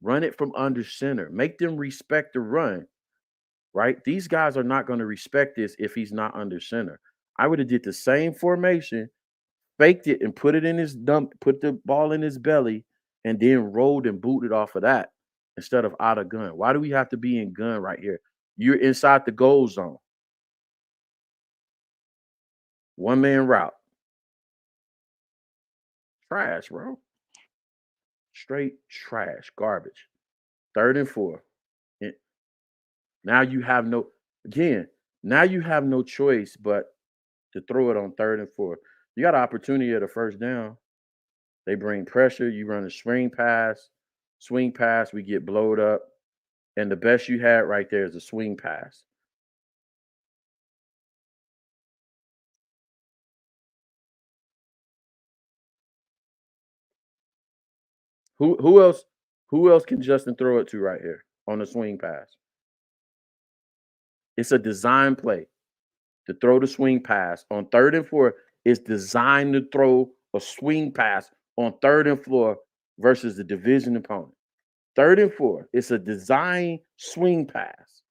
run it from under center. Make them respect the run, right? These guys are not going to respect this if he's not under center. I would have did the same formation, faked it and put it in his dump, put the ball in his belly, and then rolled and booted off of that. instead of out of gun? Why do we have to be in gun right here? You're inside the goal zone. One man route. Trash, bro. Straight trash, garbage. 3rd and 4. And now you have no again. Now you have no choice but to throw it on 3rd and 4. You got an opportunity at a first down. They bring pressure. You run a swing pass. We get blowed up, and the best you had right there is a swing pass. Who else? Who else can Justin throw it to right here on the swing pass? It's a design play to throw the swing pass on 3rd and 4. It's designed to throw a swing pass on 3rd and 4 versus the division opponent. 3rd and 4. It's a design swing pass.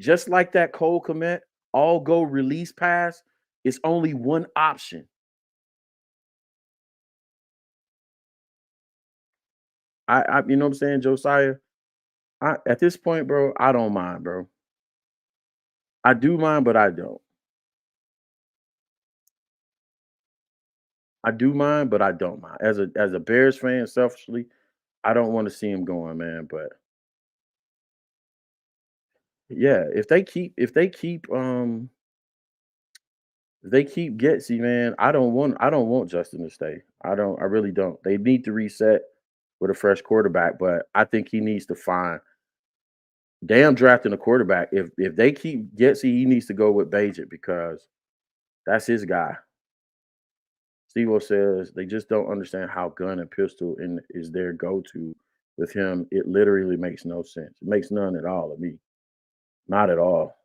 Just like that Cole Kmet all go release pass, it's only one option. You know what I'm saying, Josiah? At this point, bro, I don't mind, bro. I do mind, but I don't. I do mind, but I don't mind. As a Bears fan, selfishly, I don't want to see him going, man. But yeah, if they keep Getsy, man, I don't want Justin to stay. I really don't. They need to reset with a fresh quarterback, but I think he needs to find damn drafting a quarterback. If they keep Getsy, he needs to go with Bajet because that's his guy. Steve-O says they just don't understand how gun and pistol is their go-to with him. It literally makes no sense. It makes none at all to me. Not at all.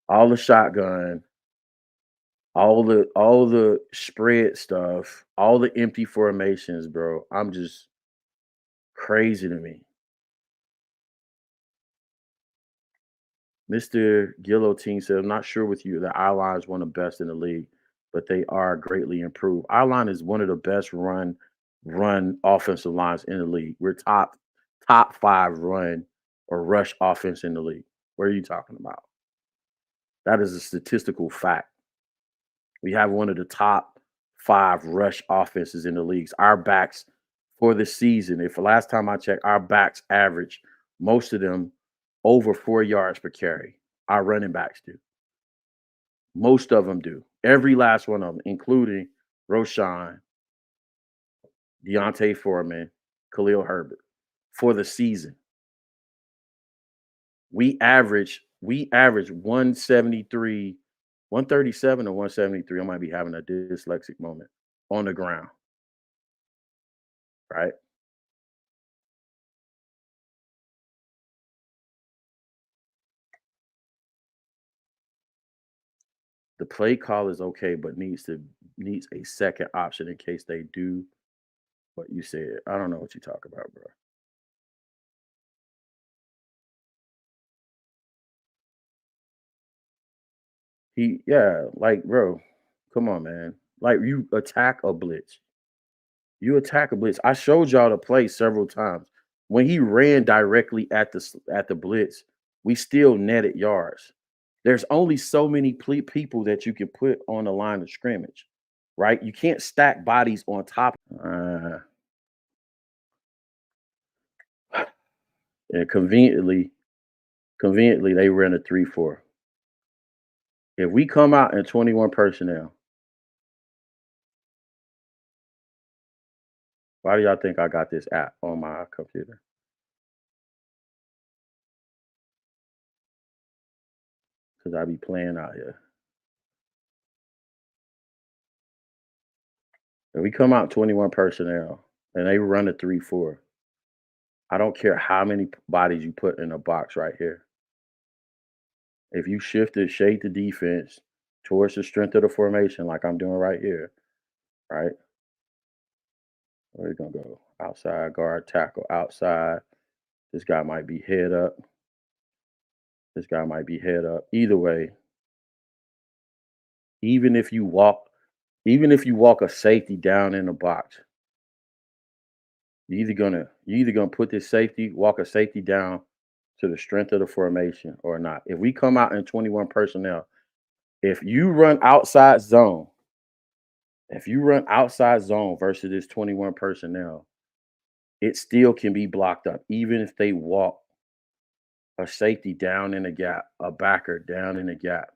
All the shotgun, all the spread stuff, all the empty formations, bro. I'm just crazy to me. Mr. Guillotine said, I'm not sure with you. The I-line is one of the best in the league, but they are greatly improved. I-line is one of the best run offensive lines in the league. We're top 5 run or rush offense in the league. What are you talking about? That is a statistical fact. We have one of the top 5 rush offenses in the leagues. Our backs for the season, if last time I checked, our backs average most of them over 4 yards per carry. Our running backs do. Most of them do. Every last one of them, including Roshan, Deontay Foreman, Khalil Herbert, for the season. We average 173, 137 or 173. I might be having a dyslexic moment on the ground. Right? The play call is okay, but needs a second option in case they do what you said. I don't know what you talk about, bro. Yeah, like, bro, come on, man. Like, you attack a blitz. You attack a blitz. I showed y'all the play several times. When he ran directly at the blitz, we still netted yards. There's only so many people that you can put on the line of scrimmage, right? You can't stack bodies on top. And conveniently, they ran a 3-4. If we come out in 21 personnel, why do y'all think I got this app on my computer? Because I be playing out here. If we come out 21 personnel and they run a 3-4, I don't care how many bodies you put in a box right here. If you shade the defense towards the strength of the formation, like I'm doing right here, right? Where are we gonna go? Outside guard, tackle, outside. This guy might be head up. This guy might be head up. Either way, even if you walk, even if you walk a safety down in the box, You either gonna put this safety, walk a safety down to the strength of the formation or not. If we come out in 21 personnel, if you run outside zone, if you run outside zone versus this 21 personnel, it still can be blocked up, even if they walk a safety down in the gap, a backer down in the gap.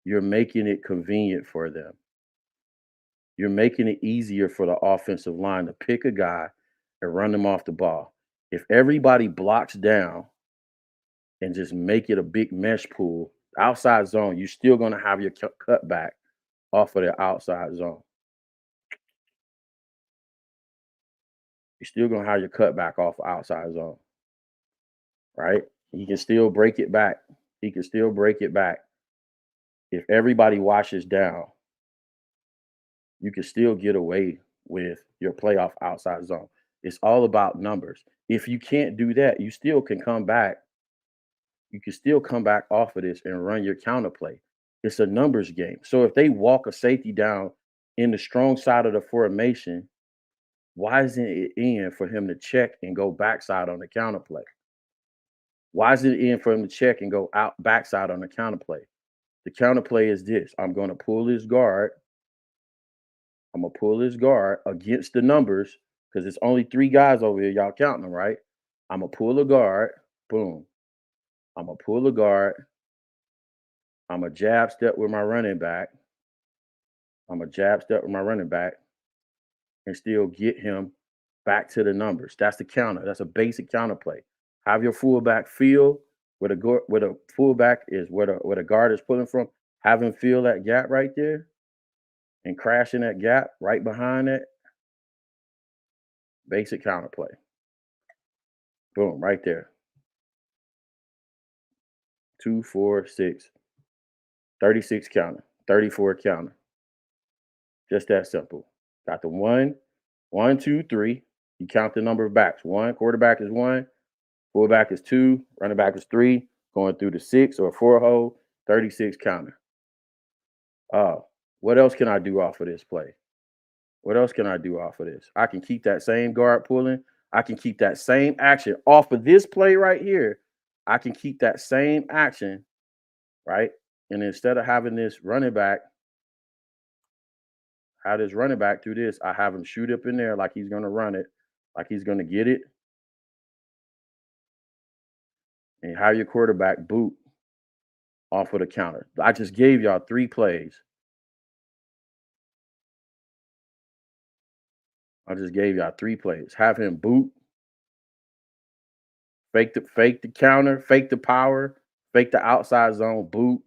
You're making it convenient for them. You're making it easier for the offensive line to pick a guy and run them off the ball. If everybody blocks down and just make it a big mesh pool, outside zone, you're still going to have your cutback off of the outside zone. You're still going to have your cutback off outside zone, right? He can still break it back. He can still break it back. If everybody washes down, you can still get away with your playoff outside zone. It's all about numbers. If you can't do that, you still can come back. You can still come back off of this and run your counter play. It's a numbers game. So if they walk a safety down in the strong side of the formation, why isn't it in for him to check and go backside on the counter play? Why is it in for him to check and go out backside on the counter play? The counter play is this: I'm going to pull this guard. I'm gonna pull this guard against the numbers because it's only three guys over here. Y'all counting them, right? I'm gonna pull a guard. Boom. I'm gonna pull a guard. I'm a jab step with my running back. I'm a jab step with my running back and still get him back to the numbers. That's the counter. That's a basic counter play. Have your fullback feel where the fullback is, where the guard is pulling from. Have him feel that gap right there and crash in that gap right behind it. Basic counter play. Boom, right there. 2, 4, 6, 36 counter, 34 counter. Just that simple. Got the 1, 1, 2, 3. You count the number of backs. One, quarterback is 1, fullback is 2, running back is 3, going through the 6 or 4 hole, 36 counter. Oh, what else can I do off of this play? What else can I do off of this? I can keep that same guard pulling. I can keep that same action off of this play right here. I can keep that same action, right? And instead of having this running back, have this running back through this, I have him shoot up in there like he's going to run it, like he's going to get it, and have your quarterback boot off of the counter. I just gave y'all 3 plays. I just gave y'all 3 plays. Have him boot, fake the counter, fake the power, fake the outside zone boot,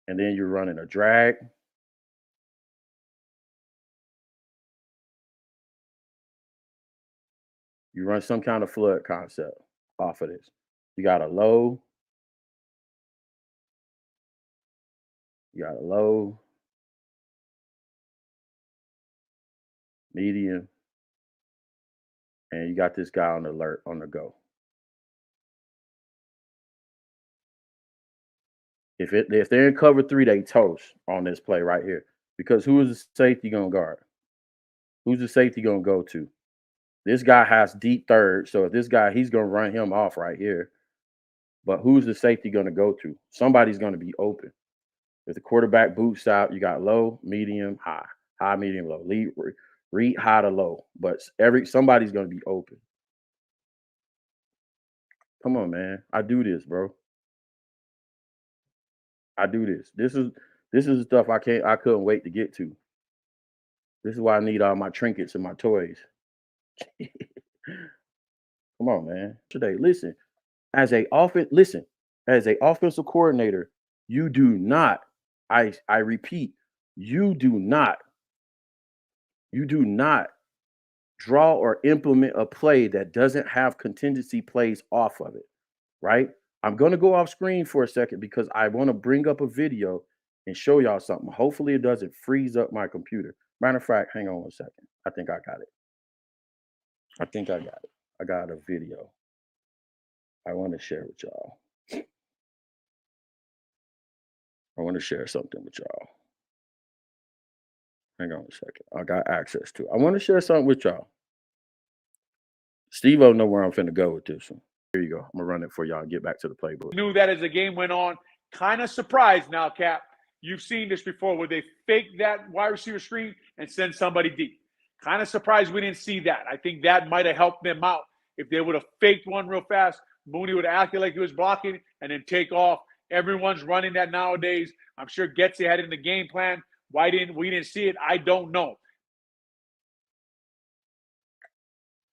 and then you're running a drag. You run some kind of flood concept off of this. You got a low, you got a low, medium, and you got this guy on alert on the go. If they're in cover 3, they toast on this play right here. Because who is the safety gonna guard? Who's the safety gonna go to? This guy has deep third, so if this guy, he's gonna run him off right here. But who's the safety gonna go to? Somebody's gonna be open. If the quarterback boots out, you got low, medium, high, high, medium, low. Read high to low, but somebody's gonna be open. Come on, man. I do this, bro. I do this. This is the stuff I couldn't wait to get to. This is why I need all my trinkets and my toys. Come on, man. Today, listen. As a offensive coordinator, you do not. I repeat, you do not draw or implement a play that doesn't have contingency plays off of it, right? I'm going to go off screen for a second because I want to bring up a video and show y'all something. Hopefully, it doesn't freeze up my computer. Matter of fact, hang on one second. I think I got it. I think I got it. I got a video I want to share with y'all. I want to share something with y'all. Hang on a second. I got access to it. I want to share something with y'all. Steve-O know where I'm finna go with this one. Here you go. I'm gonna run it for y'all and get back to the playbook. Knew that as the game went on. Kind of surprised now, Cap. You've seen this before where they fake that wide receiver screen and send somebody deep. Kind of surprised we didn't see that. I think that might have helped them out. If they would have faked one real fast, Mooney would have acted like he was blocking and then take off. Everyone's running that nowadays. I'm sure Getsy had it in the game plan. Why didn't we didn't see it? I don't know.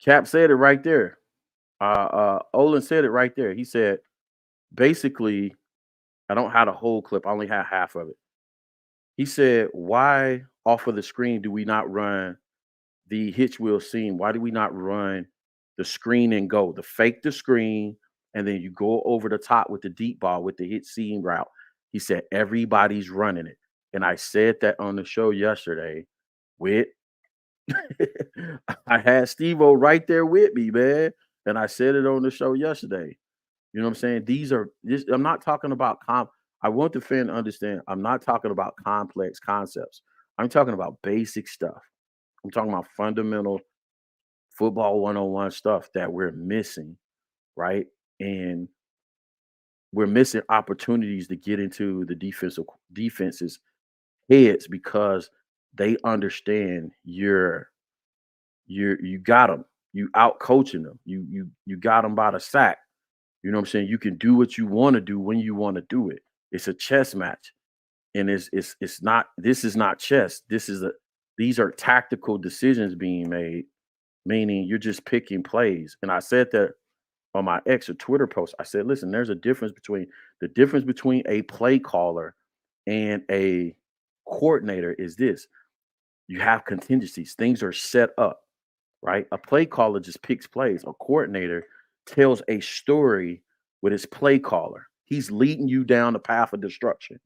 Cap said it right there. Olin said it right there. He said, basically, I don't have the whole clip. I only had half of it. He said, why off of the screen do we not run the hitch wheel seam? Why do we not run the screen and go? The fake the screen, and then you go over the top with the deep ball with the hitch seam route. He said, everybody's running it. And I said that on the show yesterday with I had Steve-O right there with me, man. And I said it on the show yesterday. You know what I'm saying? I'm not talking about I want the fan to understand I'm not talking about complex concepts. I'm talking about basic stuff. I'm talking about fundamental football 101 stuff that we're missing, right? And we're missing opportunities to get into the defense's heads because they understand you got them. You out coaching them. You got them by the sack. You know what I'm saying? You can do what you want to do when you want to do it. It's a chess match. And it's not, this is not chess. These are tactical decisions being made, meaning you're just picking plays. And I said that on my X or Twitter post. I said, listen, there's a difference between a play caller and a coordinator is this. You have contingencies. Things are set up, right? A play caller just picks plays. A coordinator tells a story with his play caller. He's leading you down the path of destruction,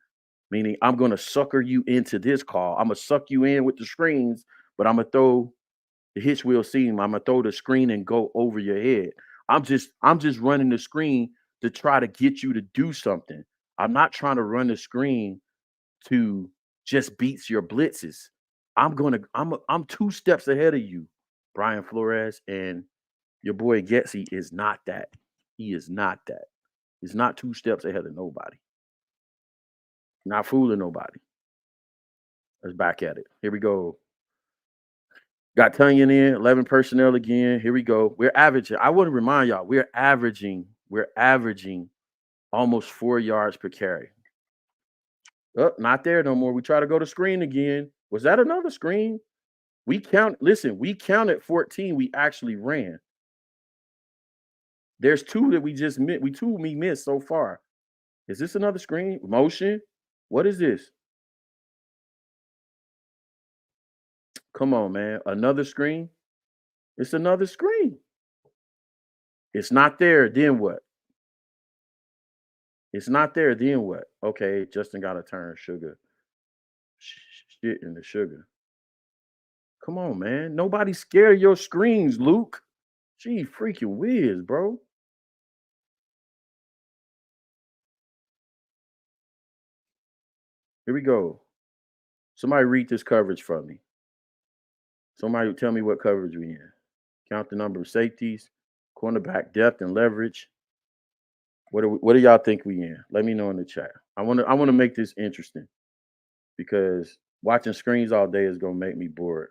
meaning I'm going to sucker you into this call. I'm going to suck you in with the screens, but I'm going to throw the hitch wheel seam. I'm going to throw the screen and go over your head. I'm just running the screen to try to get you to do something. I'm not trying to run the screen to just beats your blitzes. I'm 2 steps ahead of you, Brian Flores, and your boy Getsy is not that. He is not that. He's not 2 steps ahead of nobody. Not fooling nobody. Let's back at it. Here we go. Got Tunyon in, 11 personnel again. Here we go. We're averaging. I want to remind y'all, we're averaging almost 4 yards per carry. Oh, not there no more. We try to go to screen again. Was that another screen? We counted 14 we actually ran. There's 2 that we just missed. We missed so far. Is this another screen? Motion? What is this? Come on, man. Another screen? It's another screen. It's not there. Then what? It's not there. Then what? Okay, Justin got to turn sugar. Shit in the sugar. Come on, man. Nobody scared your screens, Luke. Gee, freaking whiz, bro. Here we go. Somebody read this coverage for me. Somebody tell me what coverage we in. Count the number of safeties, cornerback depth and leverage. What do y'all think we in? Let me know in the chat. I want to make this interesting because watching screens all day is gonna make me bored.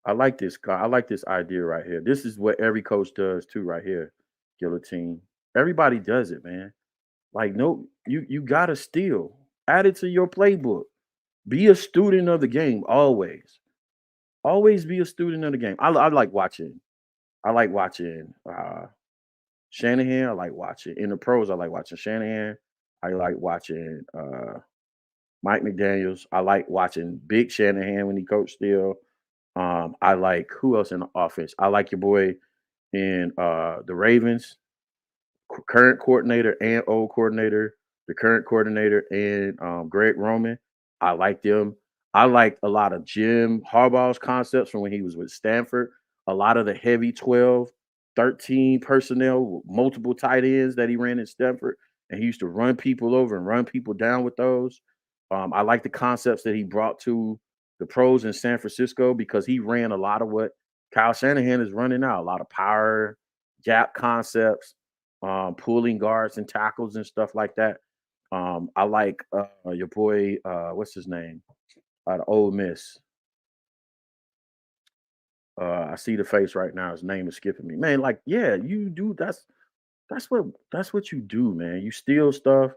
I like this. I like this idea right here. This is what every coach does too, right here. Guillotine. Everybody does it, man. Like, no, you gotta steal. Add it to your playbook. Be a student of the game always. Always be a student of the game. I like watching. I like watching Shanahan. I like watching in the pros. I like watching Shanahan. I like watching Mike McDaniels. I like watching Big Shanahan when he coached still. I like who else in the offense? I like your boy in the Ravens, current coordinator and old coordinator, the current coordinator and Greg Roman. I like them. I like a lot of Jim Harbaugh's concepts from when he was with Stanford. A lot of the heavy 12, 13 personnel, multiple tight ends that he ran in Stanford. And he used to run people over and run people down with those. I like the concepts that he brought to the pros in San Francisco because he ran a lot of what Kyle Shanahan is running out a lot of power, gap concepts, pulling guards and tackles and stuff like that. I like your boy, what's his name? The Ole Miss. I see the face right now. His name is skipping me. Man, like, yeah, you do. That's what you do, man. You steal stuff.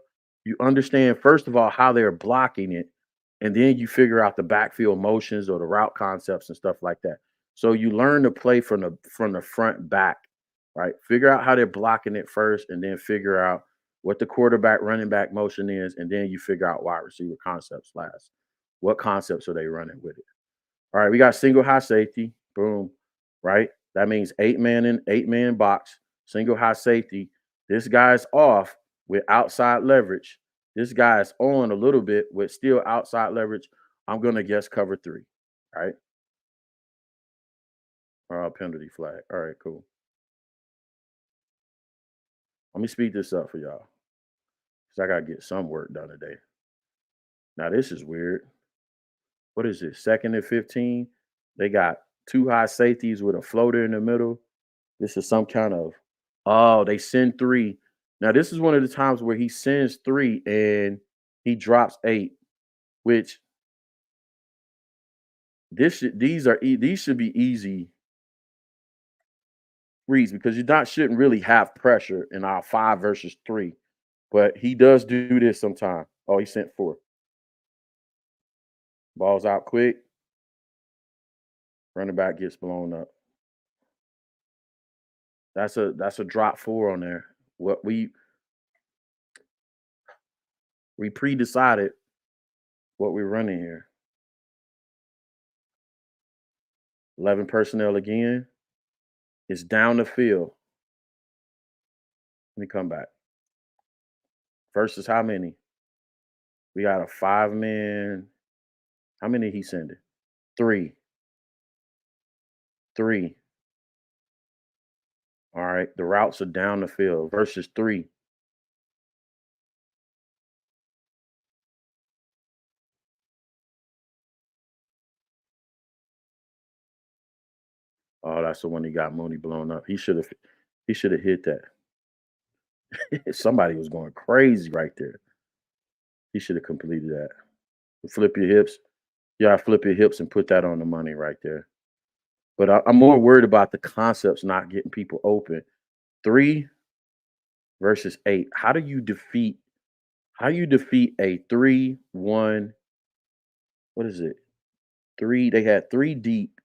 You understand first of all how they're blocking it, and then you figure out the backfield motions or the route concepts and stuff like that. So you learn to play from the front back, right? Figure out how they're blocking it first, and then figure out what the quarterback running back motion is, and then you figure out wide receiver concepts last. What concepts are they running with it? All right, we got single high safety. Boom. Right? That means 8-man box, single high safety. This guy's off with outside leverage. This guy's on a little bit with still outside leverage. I'm gonna guess cover 3. All right. Penalty flag. All right, cool. Let me speed this up for y'all. Because I gotta get some work done today. Now this is weird. What is this? 2nd and 15. They got 2 high safeties with a floater in the middle. This is some kind of they send 3. Now this is one of the times where he sends 3 and he drops 8, which these should be easy reads because shouldn't really have pressure in our 5 versus 3. But he does do this sometime. Oh, he sent 4. Ball's out quick. Running back gets blown up. That's a drop 4 on there. What we pre-decided what we're running here. 11 personnel again. It's down the field. Let me come back. Versus how many? We got a 5-man. How many he sending? 3. 3. All right. The routes are down the field versus 3. Oh, that's the one he got Mooney blown up. He should have hit that. Somebody was going crazy right there. He should have completed that. Flip your hips. Yeah, flip your hips and put that on the money right there. But I'm more worried about the concepts not getting people open. 3 versus 8. How do you defeat a 3-1? What is it? 3. They had 3 deep.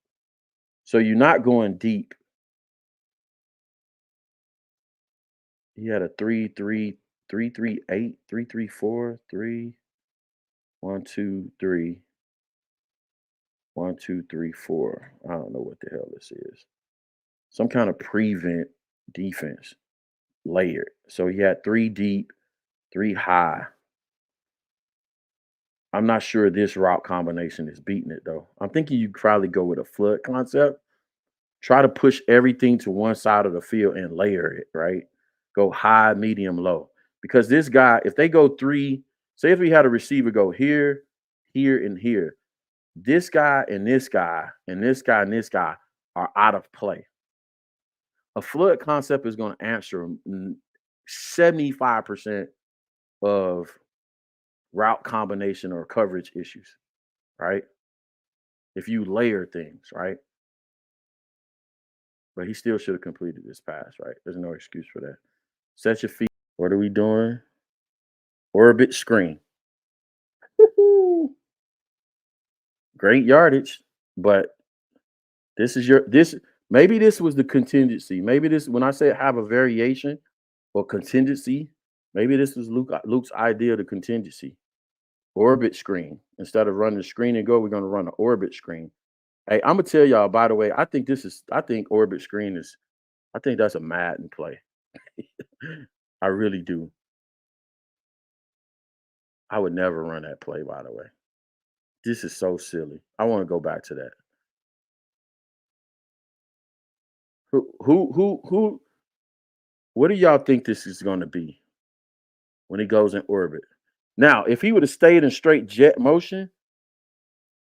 So you're not going deep. He had a 3-3, 3-3-8, 3-3-4, 3, 1, 2, 3. 1, 2, 3, 4. I don't know what the hell this is. Some kind of prevent defense layered. So he had 3 deep, 3 high. I'm not sure this route combination is beating it though. I'm thinking you probably go with a flood concept. Try to push everything to one side of the field and layer it, right? Go high, medium, low. Because this guy, if they go 3, say if we had a receiver go here, here, and here, this guy and this guy and this guy and this guy are out of play. A flood concept is going to answer 75% of route combination or coverage issues, right? If you layer things, right? But he still should have completed this pass, right? There's no excuse for that. Set your feet. What are we doing? Orbit screen. Woo-hoo. Great yardage, but maybe this was the contingency. Maybe this, when I say have a variation or contingency, maybe this was Luke's idea of the contingency. Orbit screen. Instead of running the screen and go, we're going to run an orbit screen. Hey, I'm gonna tell y'all, by the way, I think orbit screen I think that's a Madden play. I really do. I would never run that play, by the way. This is so silly. I want to go back to that. Who what do y'all think this is going to be when he goes in orbit? Now, if he would have stayed in straight jet motion,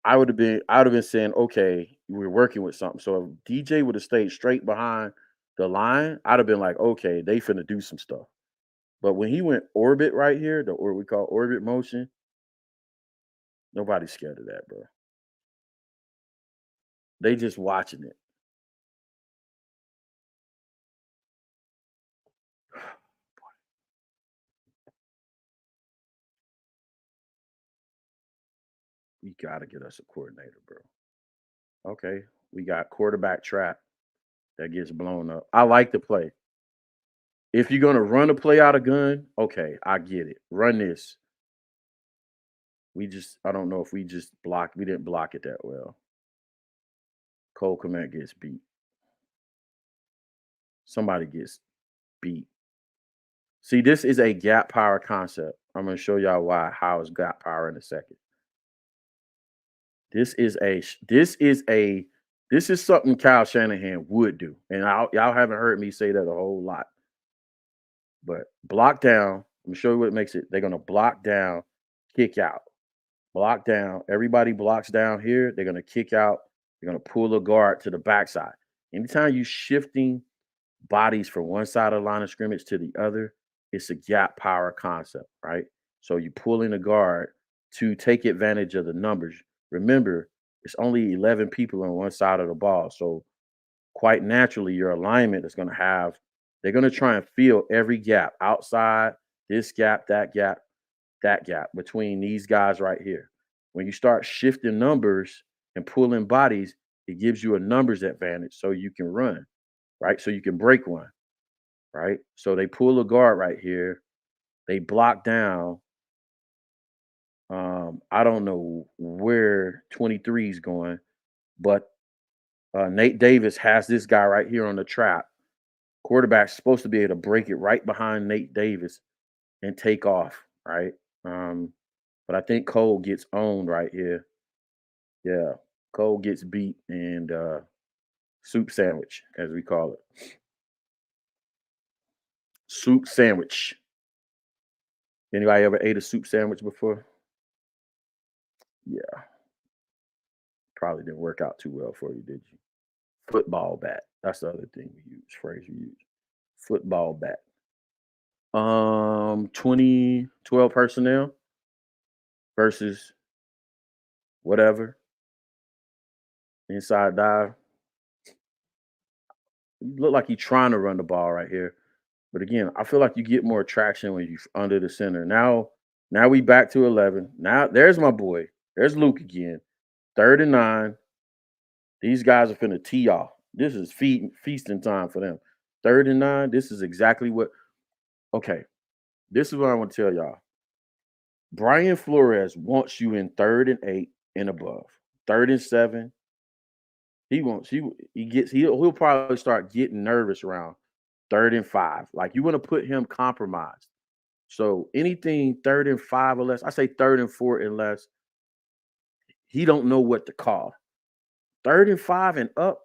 I would have been saying, okay, we're working with something. So if DJ would have stayed straight behind the line, I'd have been like, okay, they finna do some stuff. But when he went orbit right here, or we call orbit motion, nobody's scared of that, bro. They just watching it. We gotta get us a coordinator, bro. Okay, we got quarterback trap that gets blown up. I like the play. If you're gonna run a play out of gun, okay, I get it. Run this. I don't know if we just blocked. We didn't block it that well. Cole Komet gets beat. Somebody gets beat. See, this is a gap power concept. I'm gonna show y'all how it's gap power in a second. This is something Kyle Shanahan would do, and y'all haven't heard me say that a whole lot. But block down. Let me show you what makes it. They're gonna block down, kick out, block down. Everybody blocks down here. They're gonna kick out. They're gonna pull a guard to the backside. Anytime you shifting bodies from one side of the line of scrimmage to the other, it's a gap power concept, right? So you pull in a guard to take advantage of the numbers. Remember, it's only 11 people on one side of the ball. So quite naturally, your alignment is going to they're going to try and fill every gap outside, this gap, that gap, that gap between these guys right here. When you start shifting numbers and pulling bodies, it gives you a numbers advantage so you can run, right? So you can break one, right? So they pull a guard right here. They block down. I don't know where 23 is going, but Nate Davis has this guy right here on the trap. Quarterback's supposed to be able to break it right behind Nate Davis and take off, right? But I think Cole gets owned right here. Yeah, Cole gets beat and soup sandwich, as we call it. Soup sandwich. Anybody ever ate a soup sandwich before? Yeah, probably didn't work out too well for you, did you? Football bat. That's the other thing we use, phrase we use. Football bat. 12 personnel versus whatever. Inside dive. You look like you're trying to run the ball right here. But again, I feel like you get more traction when you're under the center. Now we back to 11. Now there's my boy. There's Luke again. 3rd and 9. These guys are finna tee off. This is feasting time for them. 3rd and 9. This is exactly what. Okay, this is what I want to tell y'all. Brian Flores wants you in 3rd and 8 and above. 3rd and 7. He'll probably start getting nervous around 3rd and 5. Like you want to put him compromised. So anything 3rd and 5 or less, I say 3rd and 4 and less, he don't know what to call. 3rd and 5 and up,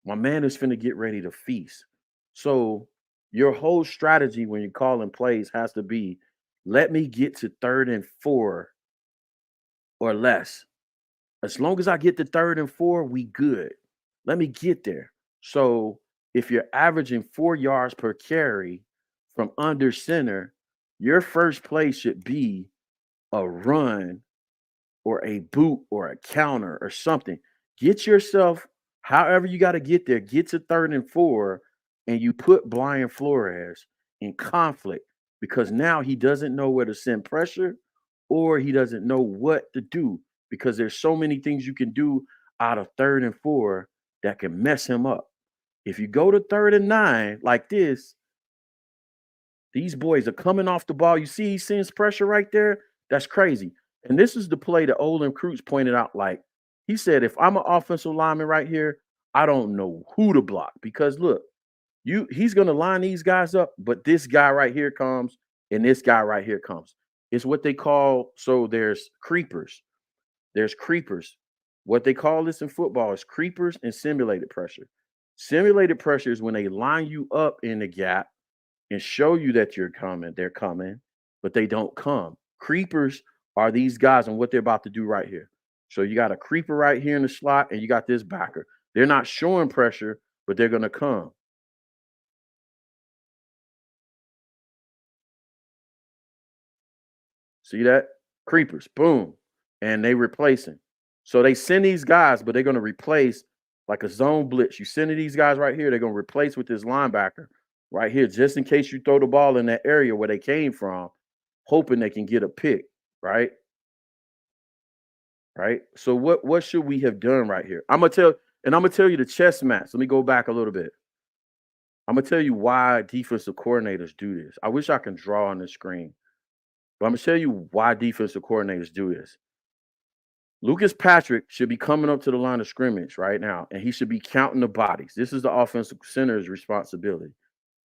my man is finna get ready to feast. So your whole strategy when you're calling plays has to be, let me get to 3rd and 4 or less. As long as I get to 3rd and 4, we good. Let me get there. So if you're averaging 4 yards per carry from under center, your first play should be a run or a boot or a counter or something. Get yourself, however you got to get there, get to 3rd and 4, and you put Brian Flores in conflict because now he doesn't know where to send pressure or he doesn't know what to do because there's so many things you can do out of 3rd and 4 that can mess him up. If you go to 3rd and 9 like this, these boys are coming off the ball. You see he sends pressure right there? That's crazy. And this is the play that Olin Kreutz pointed out. Like he said, if I'm an offensive lineman right here, I don't know who to block because look, he's going to line these guys up, but this guy right here comes and this guy right here comes. It's what they call, so there's creepers. There's creepers. What they call this in football is creepers and simulated pressure. Simulated pressure is when they line you up in the gap and show you that they're coming, but they don't come. Creepers are these guys and what they're about to do right here. So you got a creeper right here in the slot, and you got this backer. They're not showing pressure, but they're going to come. See that? Creepers, boom. And they replacing. So they send these guys, but they're going to replace like a zone blitz. You send these guys right here, they're going to replace with this linebacker right here, just in case you throw the ball in that area where they came from, hoping they can get a pick, right? Right. So what should we have done right here? I'm gonna tell you the chess match. Let me go back a little bit. I'm gonna tell you why defensive coordinators do this. I wish I can draw on the screen, but I'm gonna tell you why defensive coordinators do this. Lucas Patrick should be coming up to the line of scrimmage right now, and he should be counting the bodies. This is the offensive center's responsibility.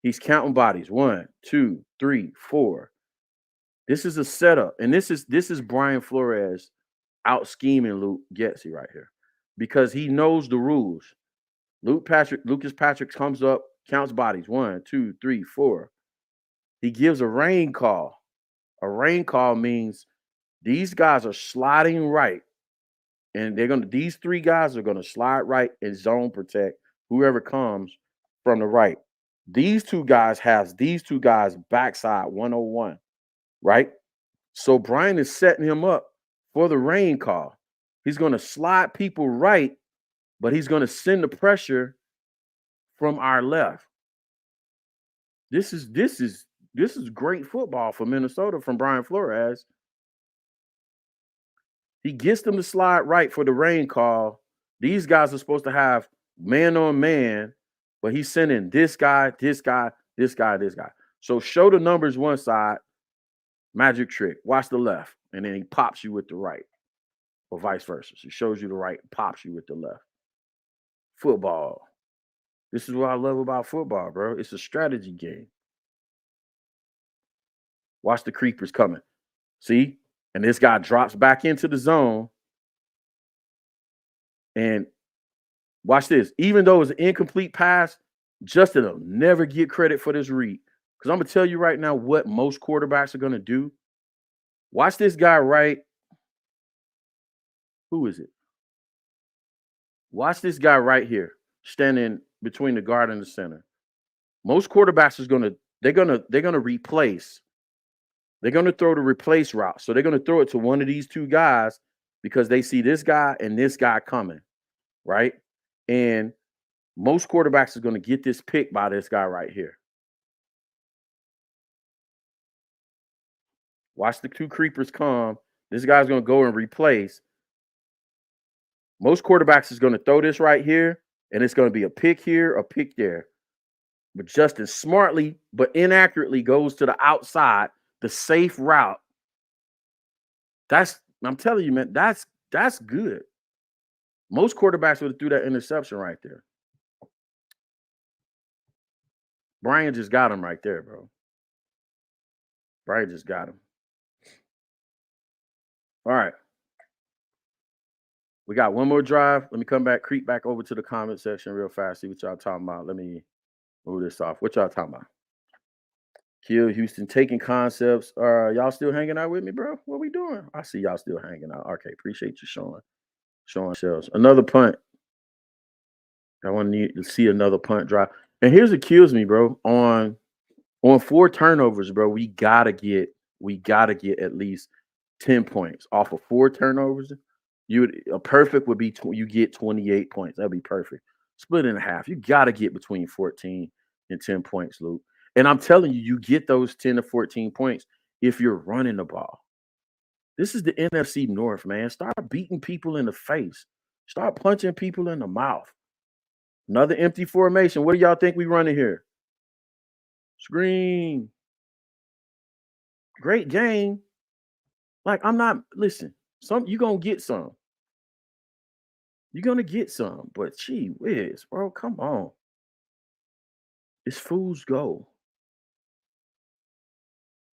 He's counting bodies. 1, 2, 3, 4. This is a setup, and this is Brian Flores out scheming Luke Getsy right here because he knows the rules. Lucas Patrick comes up, counts bodies. 1, 2, 3, 4. He gives a rain call. A rain call means these guys are sliding right. And these 3 guys are gonna slide right and zone protect whoever comes from the right. These 2 guys backside 101, right? So Brian is setting him up for the rain call. He's gonna slide people right, but he's gonna send the pressure from our left. This is great football for Minnesota from Brian Flores. He gets them to slide right for the rain call. These guys are supposed to have man on man, but he's sending this guy, this guy, this guy, this guy. So show the numbers one side, magic trick. Watch the left, and then he pops you with the right, or vice versa. So he shows you the right, pops you with the left. Football. This is what I love about football, bro. It's a strategy game. Watch the creepers coming. See? And this guy drops back into the zone. And watch this. Even though it's an incomplete pass, Justin will never get credit for this read. Because I'm going to tell you right now what most quarterbacks are going to do. Watch this guy right. Who is it? Watch this guy right here, standing between the guard and the center. Most quarterbacks they're gonna replace. They're gonna throw the replace route. So they're gonna throw it to one of these 2 guys because they see this guy and this guy coming, right? And most quarterbacks are gonna get this pick by this guy right here. Watch the 2 creepers come. This guy's gonna go and replace. Most quarterbacks is gonna throw this right here, and it's gonna be a pick here, a pick there. But Justin smartly but inaccurately goes to the outside, the safe route. I'm telling you, man, that's good. Most quarterbacks would have threw that interception right there. Brian just got him right there, bro. Brian just got him. All right. We got one more drive. Let me come back, creep back over to the comment section real fast. See what y'all talking about. Let me move this off. What y'all talking about? Kill Houston taking concepts. Y'all still hanging out with me, bro? What we doing? I see y'all still hanging out. Okay, appreciate you showing shells. Another punt. I want to see another punt drive. And here's what kills me, bro. On 4 turnovers, bro, we gotta get at least 10 points off of 4 turnovers. A perfect would be you get 28 points. That'd be perfect. Split in half. You gotta get between 14 and 10 points, Luke. And I'm telling you, you get those 10 to 14 points if you're running the ball. This is the NFC North, man. Start beating people in the face. Start punching people in the mouth. Another empty formation. What do y'all think we running here? Screen. Great game. Like, listen, you're going to get some. You're going to get some. But, gee whiz, bro, come on. It's fool's goal.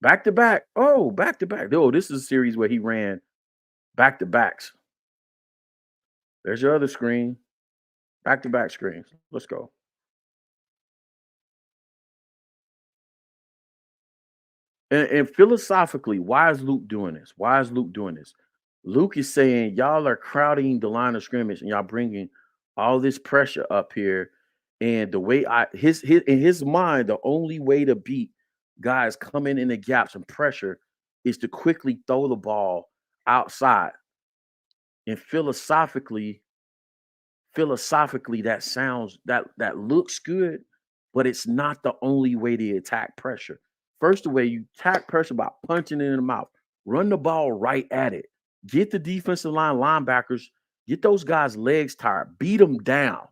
Back to back. Oh, back to back. Oh, this is a series where he ran back to backs. There's your other screen. Back to back screens. Let's go. And philosophically, why is Luke doing this? Luke is saying y'all are crowding the line of scrimmage and y'all bringing all this pressure up here. And the way his in his mind, the only way to beat guys coming in the gaps and pressure is to quickly throw the ball outside. And philosophically, that looks good, but it's not the only way to attack pressure. First, the way you attack pressure by punching it in the mouth, run the ball right at it, get the defensive line linebackers, get those guys' legs tired, beat them down.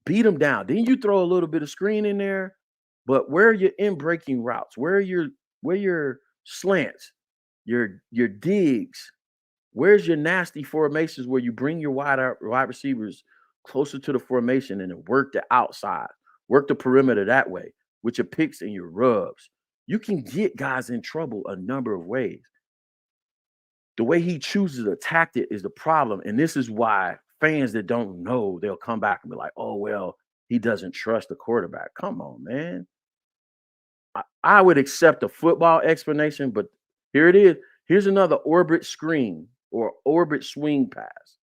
Then you throw a little bit of screen in there, but where are your in breaking routes? Where your slants, your digs? Where's your nasty formations where you bring your wide receivers closer to the formation and then work the outside, work the perimeter that way with your picks and your rubs? You can get guys in trouble a number of ways. The way he chooses to attack it is the problem. And this is why fans that don't know, they'll come back and be like, oh, well, he doesn't trust the quarterback. Come on, man. I would accept a football explanation, but here it is. Here's another orbit screen or orbit swing pass.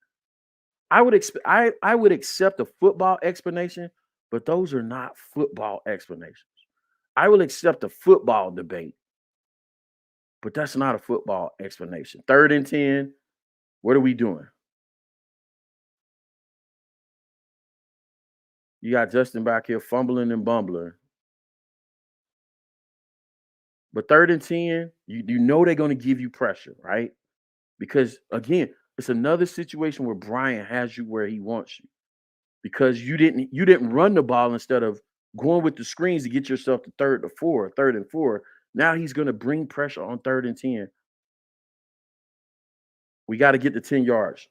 I would accept a football explanation, but those are not football explanations. I will accept a football debate, but that's not a football explanation. 3rd and 10, what are we doing? You got Justin back here fumbling and bumbling. But 3rd and 10, you know they're going to give you pressure, right? Because again, it's another situation where Brian has you where he wants you. Because you didn't run the ball instead of going with the screens to get yourself to 3rd and 4. Now he's going to bring pressure on 3rd and 10. We got to get to 10 yards.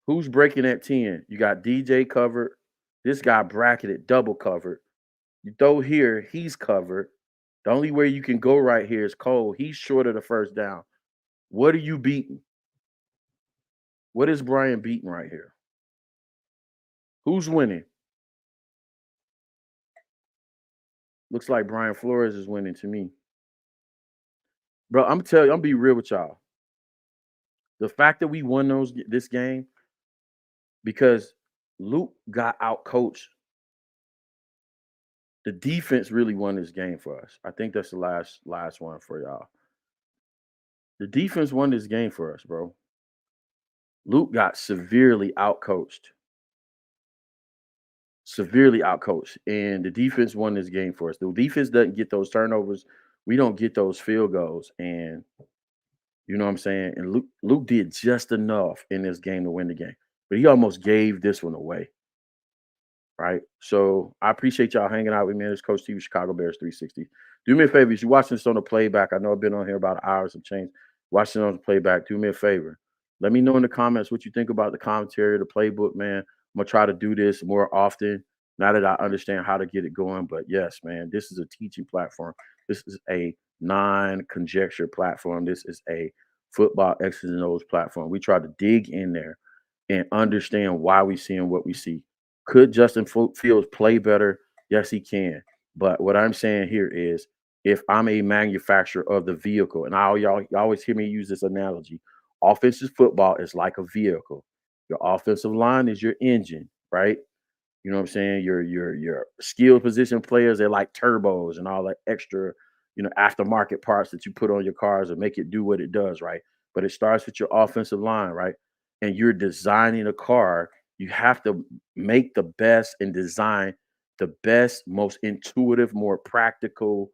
Who's breaking at 10? You got DJ covered. This guy bracketed, double covered. You throw here, he's covered. The only way you can go right here is Cole. He's short of the first down. What are you beating? What is Brian beating right here? Who's winning? Looks like Brian Flores is winning to me. Bro, I'm gonna be real with y'all. The fact that we won this game because Luke got out coached. The defense really won this game for us. I think that's the last one for y'all. The defense won this game for us, bro. Luke got severely outcoached. And the defense won this game for us. The defense doesn't get those turnovers. We don't get those field goals. And you know what I'm saying? And Luke did just enough in this game to win the game. But he almost gave this one away. Right. So I appreciate y'all hanging out with me. This Coach T with Chicago Bears 360. Do me a favor. If you're watching this on the playback, I know I've been on here about hours of change. Watching on the playback, do me a favor. Let me know in the comments what you think about the commentary, the playbook, man. I'm going to try to do this more often now that I understand how to get it going. But yes, man, this is a teaching platform. This is a non-conjecture platform. This is a football X's and O's platform. We try to dig in there and understand why we seeing what we see. Could Justin Fields play better? Yes, he can. But what I'm saying here is if I'm a manufacturer of the vehicle, and y'all always hear me use this analogy, offensive football is like a vehicle. Your offensive line is your engine, right? You know what I'm saying? Your skilled position players, they're like turbos and all that extra, aftermarket parts that you put on your cars and make it do what it does, right? But it starts with your offensive line, right? And you're designing a car. You have to make the best and design the best, most intuitive, more practical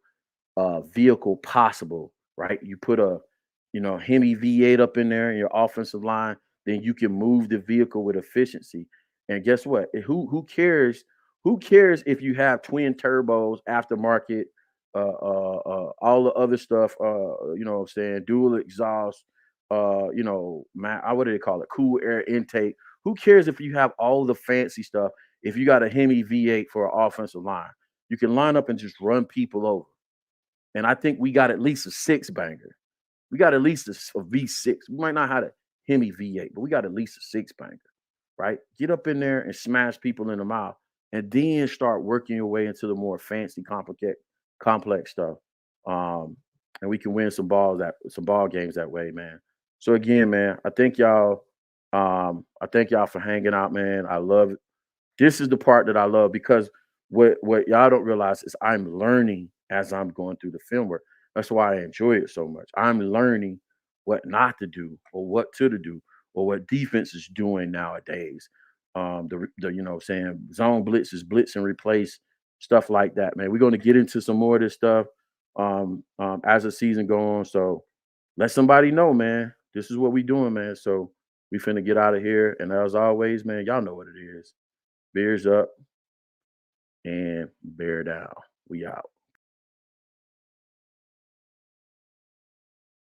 vehicle possible, right? You put a, Hemi V8 up in there in your offensive line, then you can move the vehicle with efficiency. And guess what? Who cares? Who cares if you have twin turbos, aftermarket, all the other stuff? You know what I'm saying? Dual exhaust. What do they call it? Cool air intake. Who cares if you have all the fancy stuff? If you got a Hemi V8 for an offensive line, you can line up and just run people over. And I think we got at least a 6-banger. We got at least a V6. We might not have a Hemi V8, but we got at least a 6-banger, right? Get up in there and smash people in the mouth, and then start working your way into the more fancy, complex stuff. and we can win some ball games that way, man. So again, man, I thank y'all for hanging out, man. I love this is the part that I love because what y'all don't realize is I'm learning as I'm going through the film work. That's why I enjoy it so much. I'm learning what not to do or what to do or what defense is doing nowadays. The you know what I'm saying zone blitz and replace stuff like that, man. We're going to get into some more of this stuff as the season goes on. So let somebody know, man. This is what we doing, man. So we finna get out of here. And as always, man, y'all know what it is. Beers up and bear down. We out.